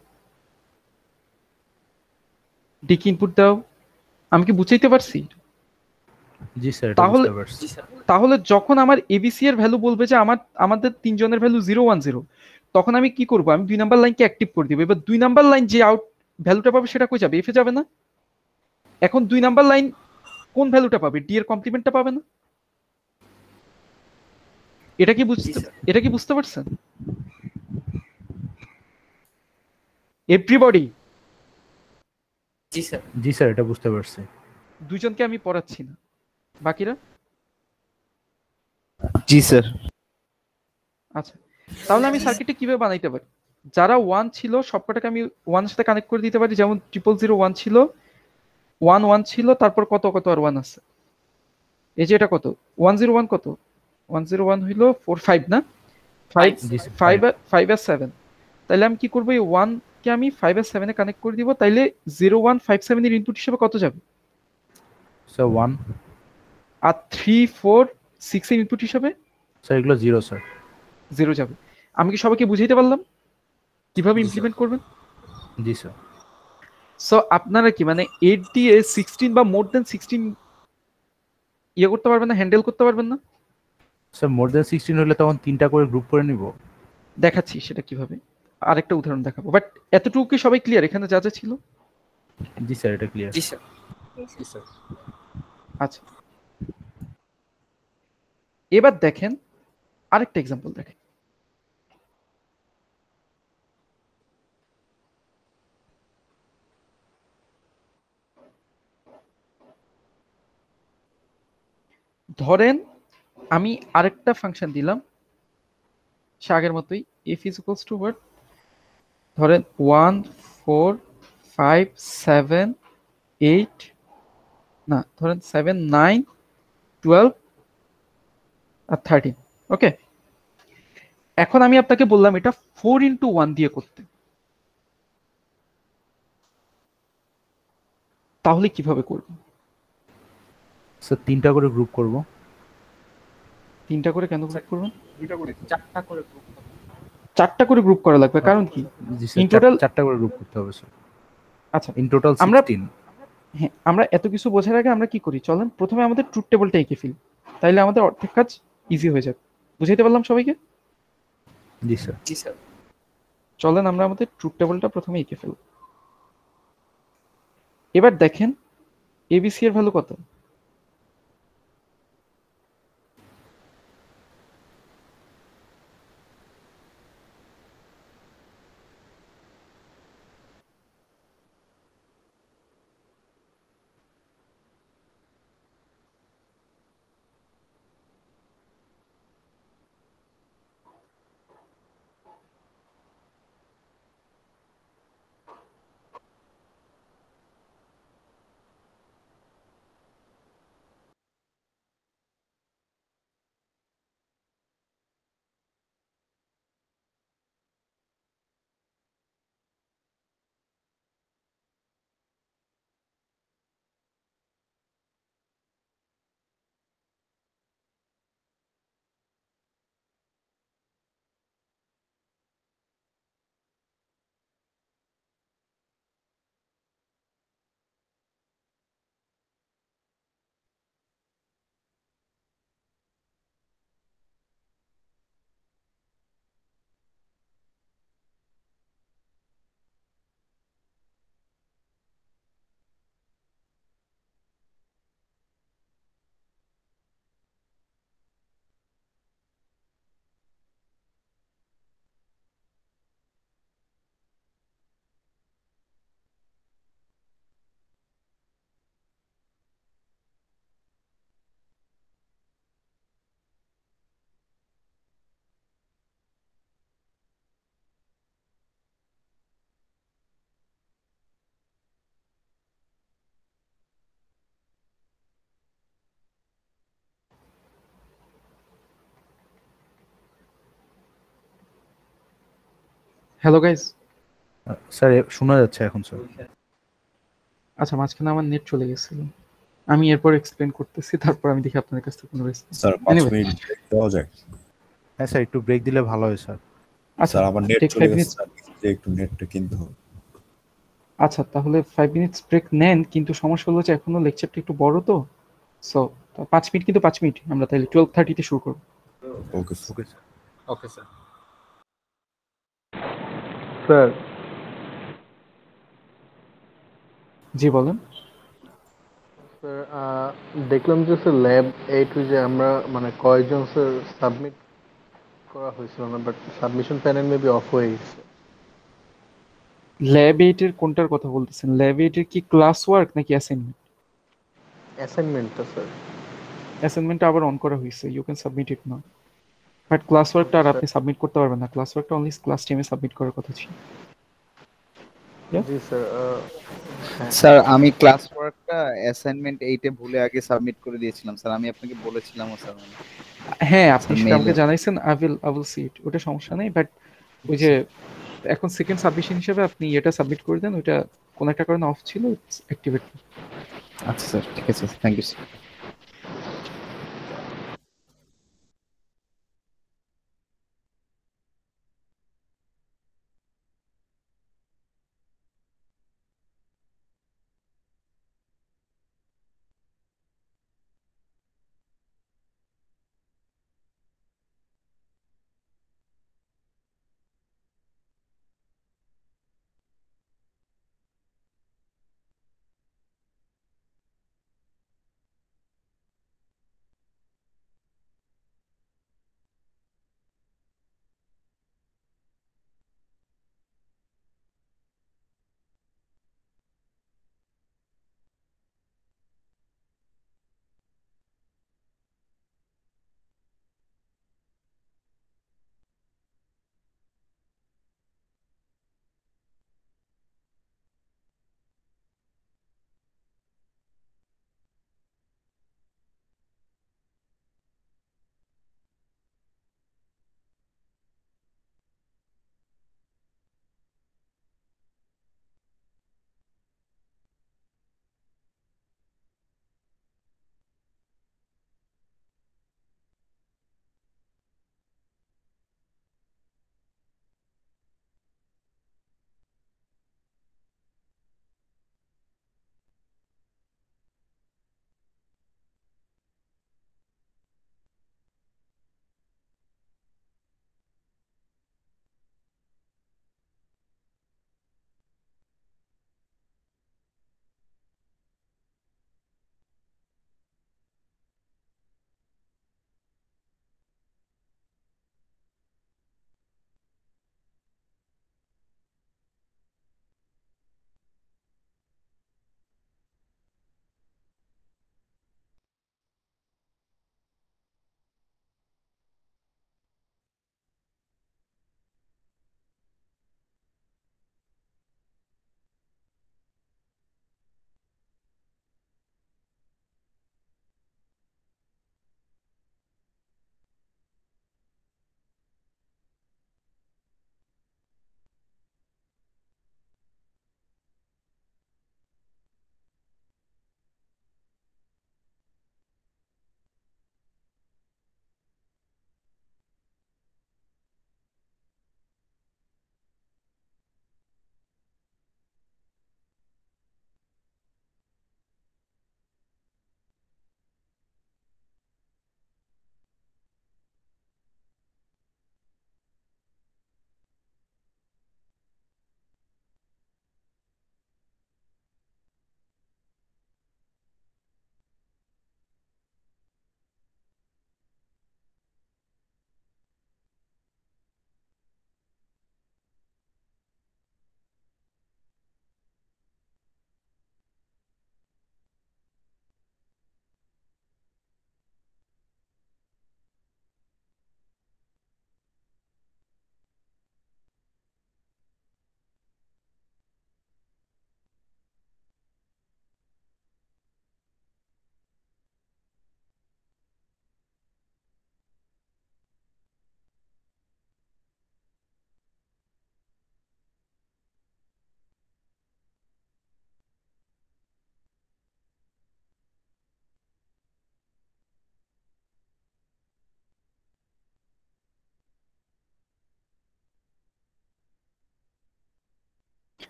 Speaker 1: ডি কি ইনপুট দাও। আমি কি বুঝাইতে পারছি?
Speaker 2: জি স্যার, এটা
Speaker 1: তাহলে
Speaker 2: বুঝতে পারছি।
Speaker 3: জি স্যার
Speaker 1: তাহলে যখন আমার এবিসি এর ভ্যালু বলবে যে আমাদের তিনজনের ভ্যালু 010, তখন আমি কি করব? আমি 2 নাম্বার লাইনকে অ্যাক্টিভ করে দিব। এবার 2 নাম্বার লাইন যে আউট ভ্যালুটা পাবে সেটা কই যাবে? এফ এ যাবে না? এখন 2 নাম্বার লাইন কোন ভ্যালুটা পাবে? ডি এর কমপ্লিমেন্টটা পাবে না? এটা কি বুঝতে পারছেন এভরিবডি?
Speaker 3: জি স্যার
Speaker 2: জি স্যার, এটা বুঝতে পারছি।
Speaker 1: দুইজনকে আমি পড়াচ্ছি না, বাকিরা?
Speaker 9: জি স্যার।
Speaker 1: আচ্ছা, তাহলে আমি সার্কিটটা কিভাবে বানাইতে পারি? যারা 1 ছিল সবকটাকে আমি 1 এর সাথে কানেক্ট করে দিতে পারি। যেমন 0001 ছিল, 11 ছিল, তারপর কত কত আর 1 আছে। এই যে এটা কত 101, কত 101 হইলো 4 5 না? 5
Speaker 2: জি স্যার।
Speaker 1: 5 আর 7। তাহলে আমি কি করব? এই 1 কে আমি 5 আর 7 এ কানেক্ট করে দিব। তাইলে 0157 এর ইনপুট হিসেবে কত যাবে?
Speaker 2: স্যার 1।
Speaker 1: আর 3 4 6 এর ইনপুট হিসেবে
Speaker 2: স্যার এগুলো 0 স্যার।
Speaker 1: 0 যাবে। আমি কি সবাইকে বুঝাইতে পারলাম কিভাবে ইমপ্লিমেন্ট করবেন?
Speaker 2: জি স্যার।
Speaker 1: সো আপনারা কি মানে 8 দিয়ে 16 বা মোর দেন 16 ইয়ে করতে পারবেন না, হ্যান্ডেল করতে পারবেন না?
Speaker 2: স্যার মোর দ্যান 16 হলে তখন 3টা করে গ্রুপ করে নিব।
Speaker 1: দেখাচ্ছি সেটা কিভাবে, আরেকটা উদাহরণ দেখাবো। বাট এতটুকু কি সবাই ক্লিয়ার এখানে যা যা ছিল?
Speaker 2: জি স্যার, এটা ক্লিয়ার।
Speaker 3: জি স্যার
Speaker 7: জি স্যার।
Speaker 1: আচ্ছা, এবার দেখেন আরেকটা এক্সাম্পল দেখেন। ধরেন আমি আরেকটা ফাংশন দিলাম সে আগের মতোই, F is equals to watt, ধরেন 1 4 5 7 8, না ধরেন 7 9 12 আর 13। ওকে, এখন আমি আপনাকে বললাম এটা 4x1 দিয়ে করতে, তাহলে কিভাবে করব?
Speaker 2: স্যার 3টা করে গ্রুপ করব।
Speaker 1: 3টা করে কেন গ্রুপ করবেন?
Speaker 4: দুইটা করে
Speaker 3: 4টা করে গ্রুপ
Speaker 1: 4টা করে গ্রুপ করা লাগবে, কারণ কি?
Speaker 2: জি স্যার,
Speaker 1: In total-
Speaker 2: 4টা করে গ্রুপ করতে হবে স্যার।
Speaker 1: আচ্ছা,
Speaker 2: ইন টোটাল
Speaker 1: আমরা
Speaker 2: 16।
Speaker 1: হ্যাঁ, আমরা এত কিছু বোঝার আগে আমরা কি করি, চলেন প্রথমে আমাদের ট্রুথ টেবিলটা এঁকে ফেলি, তাইলে আমাদের অর্ধেক কাজ ইজি হয়ে যাবে। বুঝাইতে পারলাম সবাইকে?
Speaker 2: জি স্যার।
Speaker 3: জি স্যার
Speaker 1: চলেন আমরা আমাদের ট্রুথ টেবিলটা প্রথমে এঁকে ফেলব। এবার দেখেন এবিসি এর ভ্যালু কত? Hello guys.
Speaker 2: স্যার শোনা যাচ্ছে এখন স্যার।
Speaker 1: আচ্ছা, মাঝখানে আমার নেট চলে গেছিল, আমি এরপর এক্সপ্লেন করতেছি, তারপর আমি দেখি আপনাদের কাছ থেকে কোনো রেসপন্স।
Speaker 8: স্যার 5 মিনিট ব্রেক দেওয়া যায়?
Speaker 2: হ্যাঁ স্যার, একটু ব্রেক দিলে ভালো হয় স্যার।
Speaker 1: আচ্ছা,
Speaker 8: স্যার আমার নেট
Speaker 1: টেক
Speaker 8: চলে
Speaker 1: 5
Speaker 8: গেছে
Speaker 1: মিনিটস।
Speaker 8: স্যার, যে একটু নেটটা কিনতে হবে।
Speaker 1: আচ্ছা, তাহলে 5 মিনিটস ব্রেক নেন, কিন্তু সমস্যা হলো যে এখনো লেকচারটা একটু বড় তো, সো 5 মিনিট, কিন্তু 5 মিনিট আমরা তাহলে 12:30 তে শুরু করব।
Speaker 8: Okay sir.
Speaker 2: Okay sir.
Speaker 7: Okay sir.
Speaker 10: Sir
Speaker 1: জি বলেন।
Speaker 10: স্যার দেখলাম যে স্যার ল্যাব 8 যে আমরা মানে কয়েকজন স্যার সাবমিট করা হয়েছিল না, but submission panel maybe of হয়ে গেছে।
Speaker 1: ল্যাব 8 এর কোনটার কথা বলতেছেন? ল্যাব 8 এর কি ক্লাস ওয়ার্ক নাকি অ্যাসাইনমেন্ট?
Speaker 10: অ্যাসাইনমেন্টটা স্যার।
Speaker 1: অ্যাসাইনমেন্টটা আবার অন করা হয়েছে, you can submit it now. But class ওয়ার্কটা আর আপনি সাবমিট করতে পারবেন না, ক্লাস ওয়ার্কটা অনলি ক্লাস টিমে সাবমিট করার কথা ছিল।
Speaker 10: জি স্যার।
Speaker 11: স্যার আমি ক্লাস ওয়ার্কটা অ্যাসাইনমেন্ট 8 এ ভুলে আগে সাবমিট করে দিয়েছিলাম স্যার, আমি আপনাকে বলেছিলামও স্যার।
Speaker 1: হ্যাঁ, আপনি
Speaker 11: স্যার,
Speaker 1: সেটা আমাকে
Speaker 11: মেইলে।
Speaker 1: জানাইছেন, আই উইল সি ইট, ওটা সমস্যা নেই। বাট ওই যে এখন সেকেন্ড সাবমিশন হিসেবে আপনি এটা সাবমিট করে দেন, ওইটা কোন একটা কারণে অফ ছিল, ইটস অ্যাক্টিভেট।
Speaker 11: আচ্ছা স্যার, ঠিক আছে, থ্যাংক ইউ স্যার।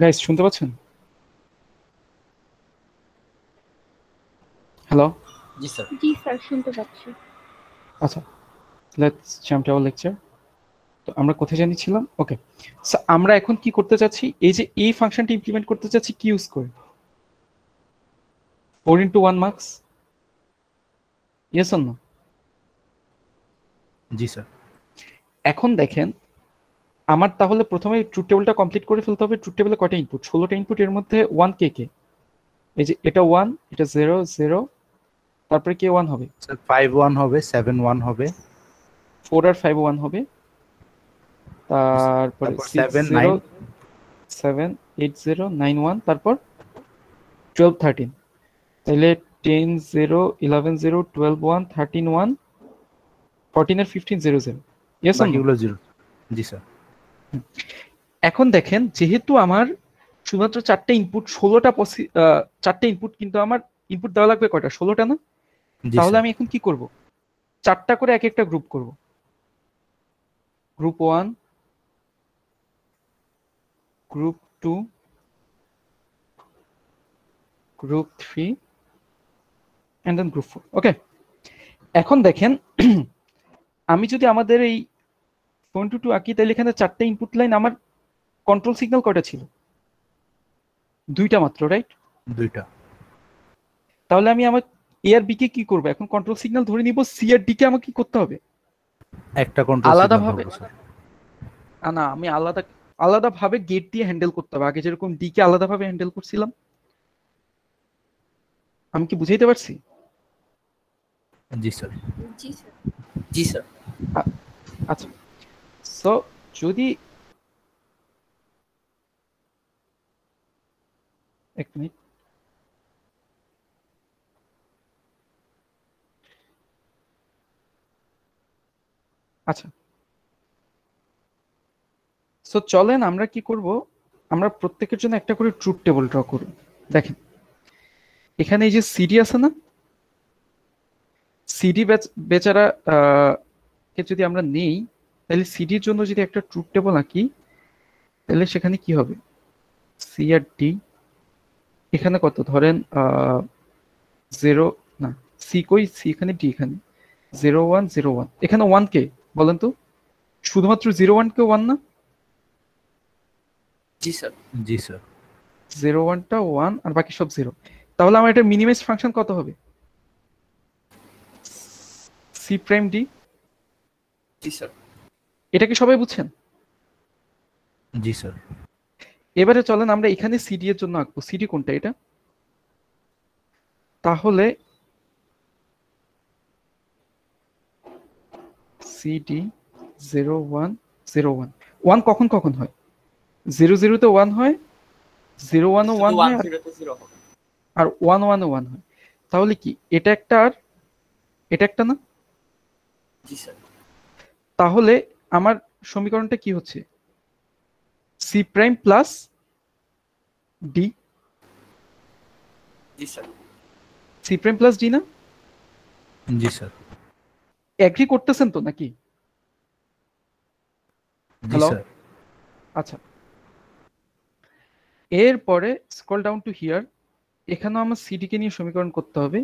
Speaker 1: গাইস শুনতে পাচ্ছেন? হ্যালো।
Speaker 7: জি স্যার।
Speaker 5: জি স্যার শুনতে পাচ্ছি।
Speaker 1: আচ্ছা, let's jump to our lecture. তো আমরা কোথায় জানিয়েছিলাম? ওকে, সো আমরা এখন কি করতে চাচ্ছি, এই যে এই ফাংশনটা ইমপ্লিমেন্ট করতে চাচ্ছি কি ইউজ করে? 4 into 1 মার্কস, ইয়েস অর নো?
Speaker 2: জি স্যার।
Speaker 1: এখন দেখেন আমার তাহলে প্রথমে ট্রুথ টেবিলটা কমপ্লিট করে ফেলতে হবে। ট্রুথ টেবিলে কয়টা ইনপুট? 16টা ইনপুট, এর মধ্যে 1 কে কে? এই যে এটা 1, এটা 0 0, তারপরে কে 1 হবে?
Speaker 2: স্যার 5 1 হবে, 7 1 হবে,
Speaker 1: 4 আর 5 1 হবে, তারপরে
Speaker 2: 7
Speaker 1: 0
Speaker 2: 9
Speaker 1: 7 8 0 9 1, তারপর 12 13। তাহলে 10 0 11 0 12 1 13 1 14 আর 15 0 0, ইয়েস অর নো?
Speaker 2: বাকিগুলো 0। জি স্যার।
Speaker 1: এখন দেখেন যেহেতু আমার শুধুমাত্র 4টে ইনপুট, 16টা 4টে ইনপুট, কিন্তু আমার ইনপুট দেওয়া লাগবে কয়টা? 16টা না?
Speaker 2: জি
Speaker 1: তাহলে
Speaker 2: স্যার।
Speaker 1: আমি এখন কি করব? 4টা করে এক একটা গ্রুপ করব। Group 1, group 2, group 3 and then group 4। ওকে, এখন দেখেন আমি যদি আমাদের এই 22 আঁকি, তাহলে এখানে 4টে ইনপুট লাইন, আমার কন্ট্রোল সিগন্যাল কয়টা ছিল? 2টা মাত্র, রাইট?
Speaker 2: 2টা।
Speaker 1: তাহলে আমি আমার এ আর বি কে কি করব? এখন কন্ট্রোল সিগন্যাল ধরে নিব, সি আর ডি কে আমাকে কি করতে হবে?
Speaker 2: একটা কন্ট্রোল
Speaker 1: আলাদাভাবে,
Speaker 2: সিগন্যাল স্যার।
Speaker 1: না আমি আলাদাভাবে গেট দিয়ে হ্যান্ডেল করতে হবে, আগে যেরকম ডি কে আলাদাভাবে হ্যান্ডেল করছিলাম। আমি কি বুঝাইতে পারছি?
Speaker 2: জি স্যার।
Speaker 5: জি স্যার।
Speaker 3: জি স্যার।
Speaker 1: আচ্ছা, সো যদি এক মিনিট, আচ্ছা, সো চলেন আমরা কি করব, আমরা প্রত্যেকের জন্য একটা করে ট্রুথ টেবিল ড্র করব। দেখেন এখানে এই যে সিডি আছে না, সিডি বেচারা কে যদি আমরা নেই, তাহলে সিডির জন্য যদি একটা ট্রুথ টেবিল আঁকি, তাহলে সেখানে কি হবে? সি আর ডি, এখানে কত ধরেন 0 না, সি কই? সি এখানে, ডি এখানে, 0 1 0 1, এখানে 1 কে বলেন তো? শুধুমাত্র 0 1 কে 1 না?
Speaker 3: জি স্যার।
Speaker 2: জি স্যার।
Speaker 1: 0 1টা 1 আর বাকি সব 0। তাহলে আমার এটা মিনিমাইজ ফাংশন কত হবে? C prime D.
Speaker 3: জি স্যার।
Speaker 1: এটা কি সবাই বুঝছেন?
Speaker 2: জি স্যার।
Speaker 1: এবারে চলেন আমরা এখানে সিডি এর জন্য আঁকবো। সিডি কোনটা? এটা। তাহলে সিডি 0 1 0 1, 1 কখন কখন হয়? 0 0 তে 1 হয়, 0 1 ও 1 হয়, আর 1 1 ও 1 হয়। তাহলে কি এটা একটা আর এটা একটা না?
Speaker 3: জি স্যার।
Speaker 1: তাহলে আমার সমীকরণটা কি হচ্ছে? C prime plus D.
Speaker 3: জি sir.
Speaker 1: C prime plus D না?
Speaker 2: জি স্যার।
Speaker 1: এগ্রি করতেছেন তো নাকি?
Speaker 2: জি
Speaker 1: হ্যালো,
Speaker 2: স্যার।
Speaker 1: আচ্ছা, এরপরে স্ক্রল ডাউন টু হিয়ার, এখানেও আমার সিডি কে নিয়ে সমীকরণ করতে হবে।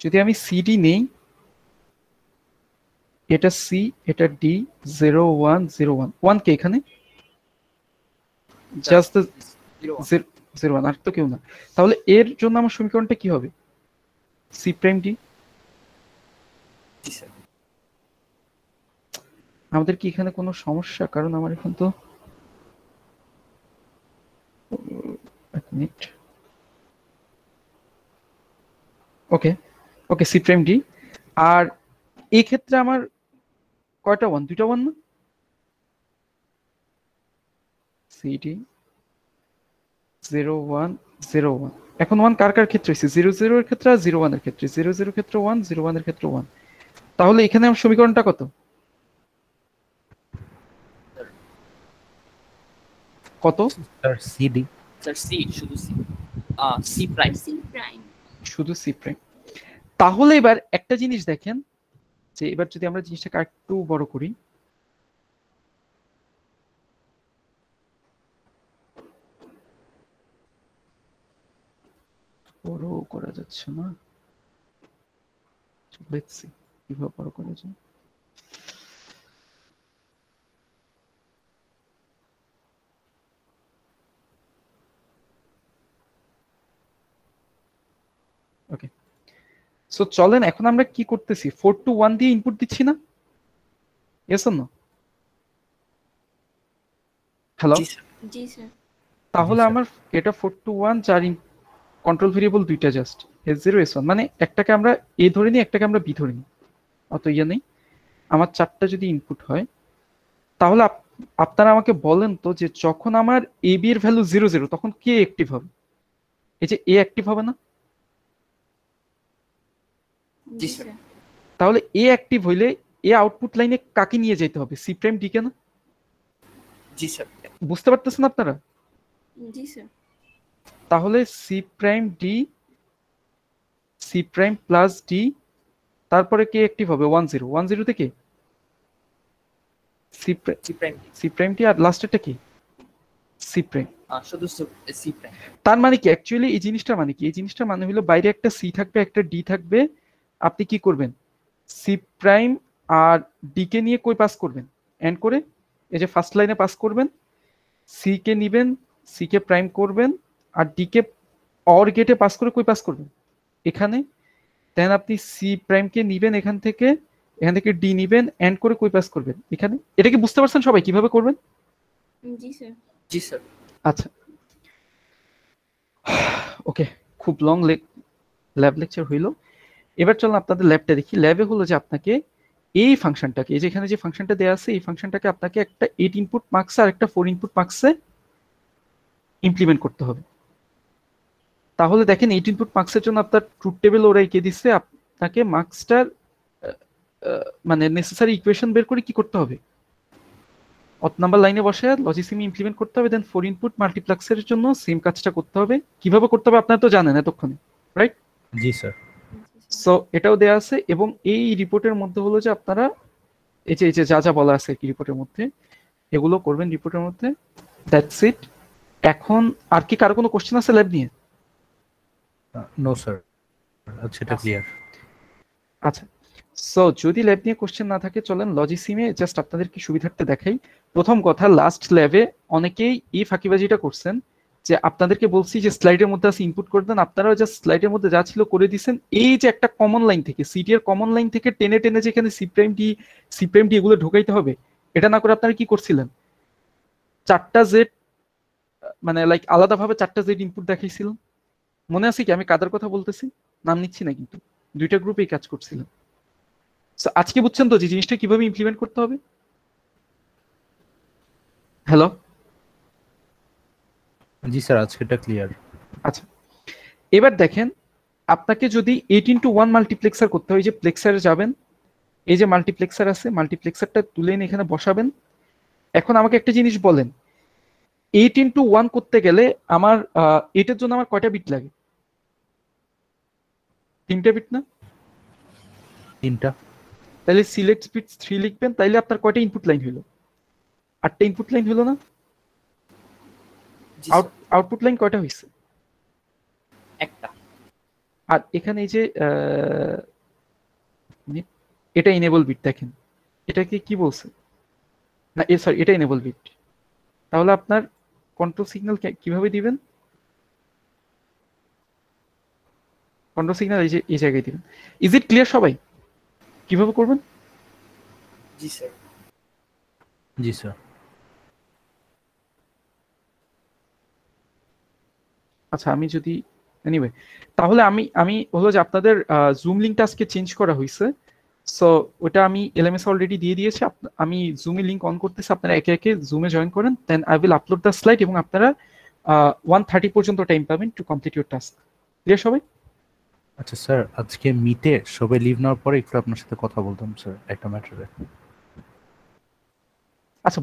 Speaker 1: যদি আমি সিডি নেই, এটা সি, এটা ডি, 0 1 0 1, 1 কে এখানে জাস্ট 0 1, আর তো কেউ না। তাহলে এর জন্য আমার সমীকরণটা কি হবে? C prime D.
Speaker 3: জি স্যার।
Speaker 1: আমাদের কি এখানে কোনো সমস্যা? কারণ আমার এখন তো এক মিনিট, ওকে ওকে, সি প্রাইম ডি। আর এই ক্ষেত্রে আমার কয়টা 1? 2টা 1 না? সিডি 0 1 0 1, এখন 1 কার কার ক্ষেত্রে হয়েছে? 0 0 এর ক্ষেত্রে আর 0 1 এর ক্ষেত্রে। 0 0 ক্ষেত্রে 1, 0 1 এর ক্ষেত্রে 1। তাহলে এখানে আমার সমীকরণটা কত? কত?
Speaker 2: Sir CD.
Speaker 3: স্যার সি, শুধু সি। C prime.
Speaker 5: C prime.
Speaker 1: শুধু সি প্রাইম। তাহলে এবার একটা জিনিস দেখেন, যে এবার যদি আমরা জিনিসটাকে একটু বড় করি, বড় করা যাচ্ছে না, লেটস সি কিভাবে বড় করা যায়। ওকে, সো চলেন এখন আমরা কি করতেছি, 4 to 1 দিয়ে ইনপুট দিচ্ছি না? Yes or no? হ্যালো,
Speaker 5: জি স্যার।
Speaker 1: তাহলে আমার এটা 4 to 1 চার কন্ট্রোল ভেরিয়েবল দুইটা, জাস্ট S0 S1, মানে একটাকে আমরা A ধরে নিই, একটাকে আমরা B ধরে নিই, অত ইয়ে নেই। আমার চারটা যদি ইনপুট হয়, তাহলে আপনারা আমাকে বলেন তো যে যখন আমার AB এর ভ্যালু 0 0 তখন কে অ্যাক্টিভ হবে? এই যে A অ্যাক্টিভ হবে না?
Speaker 5: জি স্যার।
Speaker 1: তাহলে A অ্যাক্টিভ হইলে A আউটপুট লাইনে কাকে নিয়ে যেতে হবে? C প্রাইম D কে না?
Speaker 3: জি স্যার।
Speaker 1: বুঝতে পারতেছেন আপনারা?
Speaker 5: জি স্যার।
Speaker 1: তাহলে C prime D, C prime plus D, তারপরে কে অ্যাক্টিভ হবে? 1 0 1 0 থেকে C প্রাইম D, আর লাস্টেরটা কি? C prime.
Speaker 3: শুধু সি প্রাইম।
Speaker 1: তার মানে কি অ্যাকচুয়ালি এই জিনিসটার মানে কি? এই জিনিসটার মানে হলো বাইরে একটা C থাকবে, একটা D থাকবে, আপনি কি করবেন? C প্রাইম আর D কে নিয়ে কই পাস করবেন? এন্ড করে এই যে ফার্স্ট লাইনে পাস করবেন, C কে নেবেন, C কে প্রাইম করবেন, আর D কে অর গেটে পাস করে কই পাস করবেন? এখানে। দেন আপনি C প্রাইম কে নেবেন এখান থেকে D নেবেন, এন্ড করে কই পাস করবেন? এখানে। এটা কি বুঝতে পারছেন সবাই কিভাবে করবেন?
Speaker 5: জি স্যার।
Speaker 3: জি স্যার।
Speaker 1: আচ্ছা, ওকে, খুব লং ল্যাব লেকচার হইলো। এবার চলুন আপনাদের ল্যাবটা দেখি। ল্যাবে হলো যে আপনাকে এই ফাংশনটাকে, এই যে এখানে যে ফাংশনটা দেওয়া আছে, এই ফাংশনটাকে আপনাকে একটা 8 ইনপুট মার্কস আর একটা 4 ইনপুট মার্কসে ইমপ্লিমেন্ট করতে হবে। তাহলে দেখেন 8 ইনপুট মার্কসের জন্য আপনার ট্রুথ টেবিল ওরা এঁকে দিচ্ছে, আপনাকে মার্কসটার মানে নেসেসারি ইকুয়েশন বের করে কি করতে হবে? অত নাম্বার লাইনে বসে লজিসিমি ইমপ্লিমেন্ট করতে হবে, দেন 4 ইনপুট মাল্টিপ্লেক্সের জন্য সেম কাজটা করতে হবে। কিভাবে করতে হবে আপনারা তো জানেন এতক্ষণে, রাইট?
Speaker 2: জি স্যার।
Speaker 1: সো এটাও দেয়া আছে, এবং এই রিপোর্টের মধ্যে হলো যে আপনারা এই যে যা যা বলা আছে কি রিপোর্টের মধ্যে, এগুলো করবেন রিপোর্টের মধ্যে। That's it. এখন আর কি কারো কোনো কোশ্চেন আছে ল্যাব নিয়ে?
Speaker 2: নো স্যার, সেটা ক্লিয়ার।
Speaker 1: আচ্ছা, সো যদি ল্যাব নিয়ে কোশ্চেন না থাকে চলেন লজিসিমে জাস্ট আপনাদের কি সুবিধার্থে দেখাই। প্রথম কথা, লাস্ট ল্যাবে অনেকেই এই ফাঁকিবাজিটা করছেন যে আপনাদেরকে বলছি যে স্লাইডের মধ্যে আছে ইনপুট করে দেন, আপনারাও জাস্ট স্লাইডের মধ্যে যা ছিল করে দিয়েছেন। এই যে একটা কমন লাইন থেকে, সিটি এর কমন লাইন থেকে টেনে টেনে যেখানে সি প্রাইম ডি এগুলো ঢোকাইতে হবে, এটা না করে আপনারা কি করছিলেন? চারটা জেড, মানে লাইক আলাদাভাবে চারটা জেড ইনপুট দেখাইছিলেন। মনে আছে কি আমি কাদের কথা বলতেছি? নাম নিচ্ছি না, কিন্তু দুইটা গ্রুপেই কাজ করছিলেন। আজকে বুঝছেন তো যে জিনিসটা কিভাবে ইমপ্লিমেন্ট করতে হবে? হ্যালো,
Speaker 2: জি স্যার, আজকেটা ক্লিয়ার।
Speaker 1: আচ্ছা, এবার দেখেন আপনাকে যদি 8x1 মাল্টিপ্লেক্সার করতে হয়, যে প্লেক্সারে যাবেন, এই যে মাল্টিপ্লেক্সার আছে, মাল্টিপ্লেক্সারটা তুলে এনে এখানে বসাবেন। এখন আমাকে একটা জিনিস বলেন, 8x1 করতে গেলে আমার এটার জন্য আমার কয়টা বিট লাগে? 3টা বিট না?
Speaker 2: 3টা।
Speaker 1: তাহলে সিলেক্ট বিট 3 লিখবেন, তাইলে আপনার কয়টা ইনপুট লাইন হলো? 8টা ইনপুট লাইন হলো না? আউটপুট লাইন কয়টা হয়েছে?
Speaker 3: একটা।
Speaker 1: আর এখানে এই যে এটা এনেবল বিট, দেখেন এটাকে কি বলছে না, সরি এটা এনেবল বিট। তাহলে আপনার কন্ট্রোল সিগন্যাল কিভাবে দিবেন? কন্ট্রোল সিগন্যাল এই জায়গায় দিবেন। ইজ ইট ক্লিয়ার সবাই কিভাবে করবেন?
Speaker 3: জি স্যার।
Speaker 2: জি স্যার।
Speaker 1: আচ্ছা, আমি যদি এনিওয়ে, তাহলে আমি হলো যে আপনাদের জুম লিঙ্কটা আজকে চেঞ্জ করা হয়েছে। সো ওটা আমি এলএমএস অলরেডি দিয়ে দিয়েছি। আমি জুমে লিঙ্ক অন করতেছি, আপনারা একে একে জুমে জয়েন করেন, then I will upload the slide, এবং আপনারা 1:30 পর্যন্ত টাইম পাবেন to complete your task. Clear সবাই?
Speaker 2: আচ্ছা স্যার, আজকে মিটে সবাই লিভ নেওয়ার পরে একটু আপনার সাথে কথা বলতাম স্যার একটা ম্যাটারে।
Speaker 1: আচ্ছা,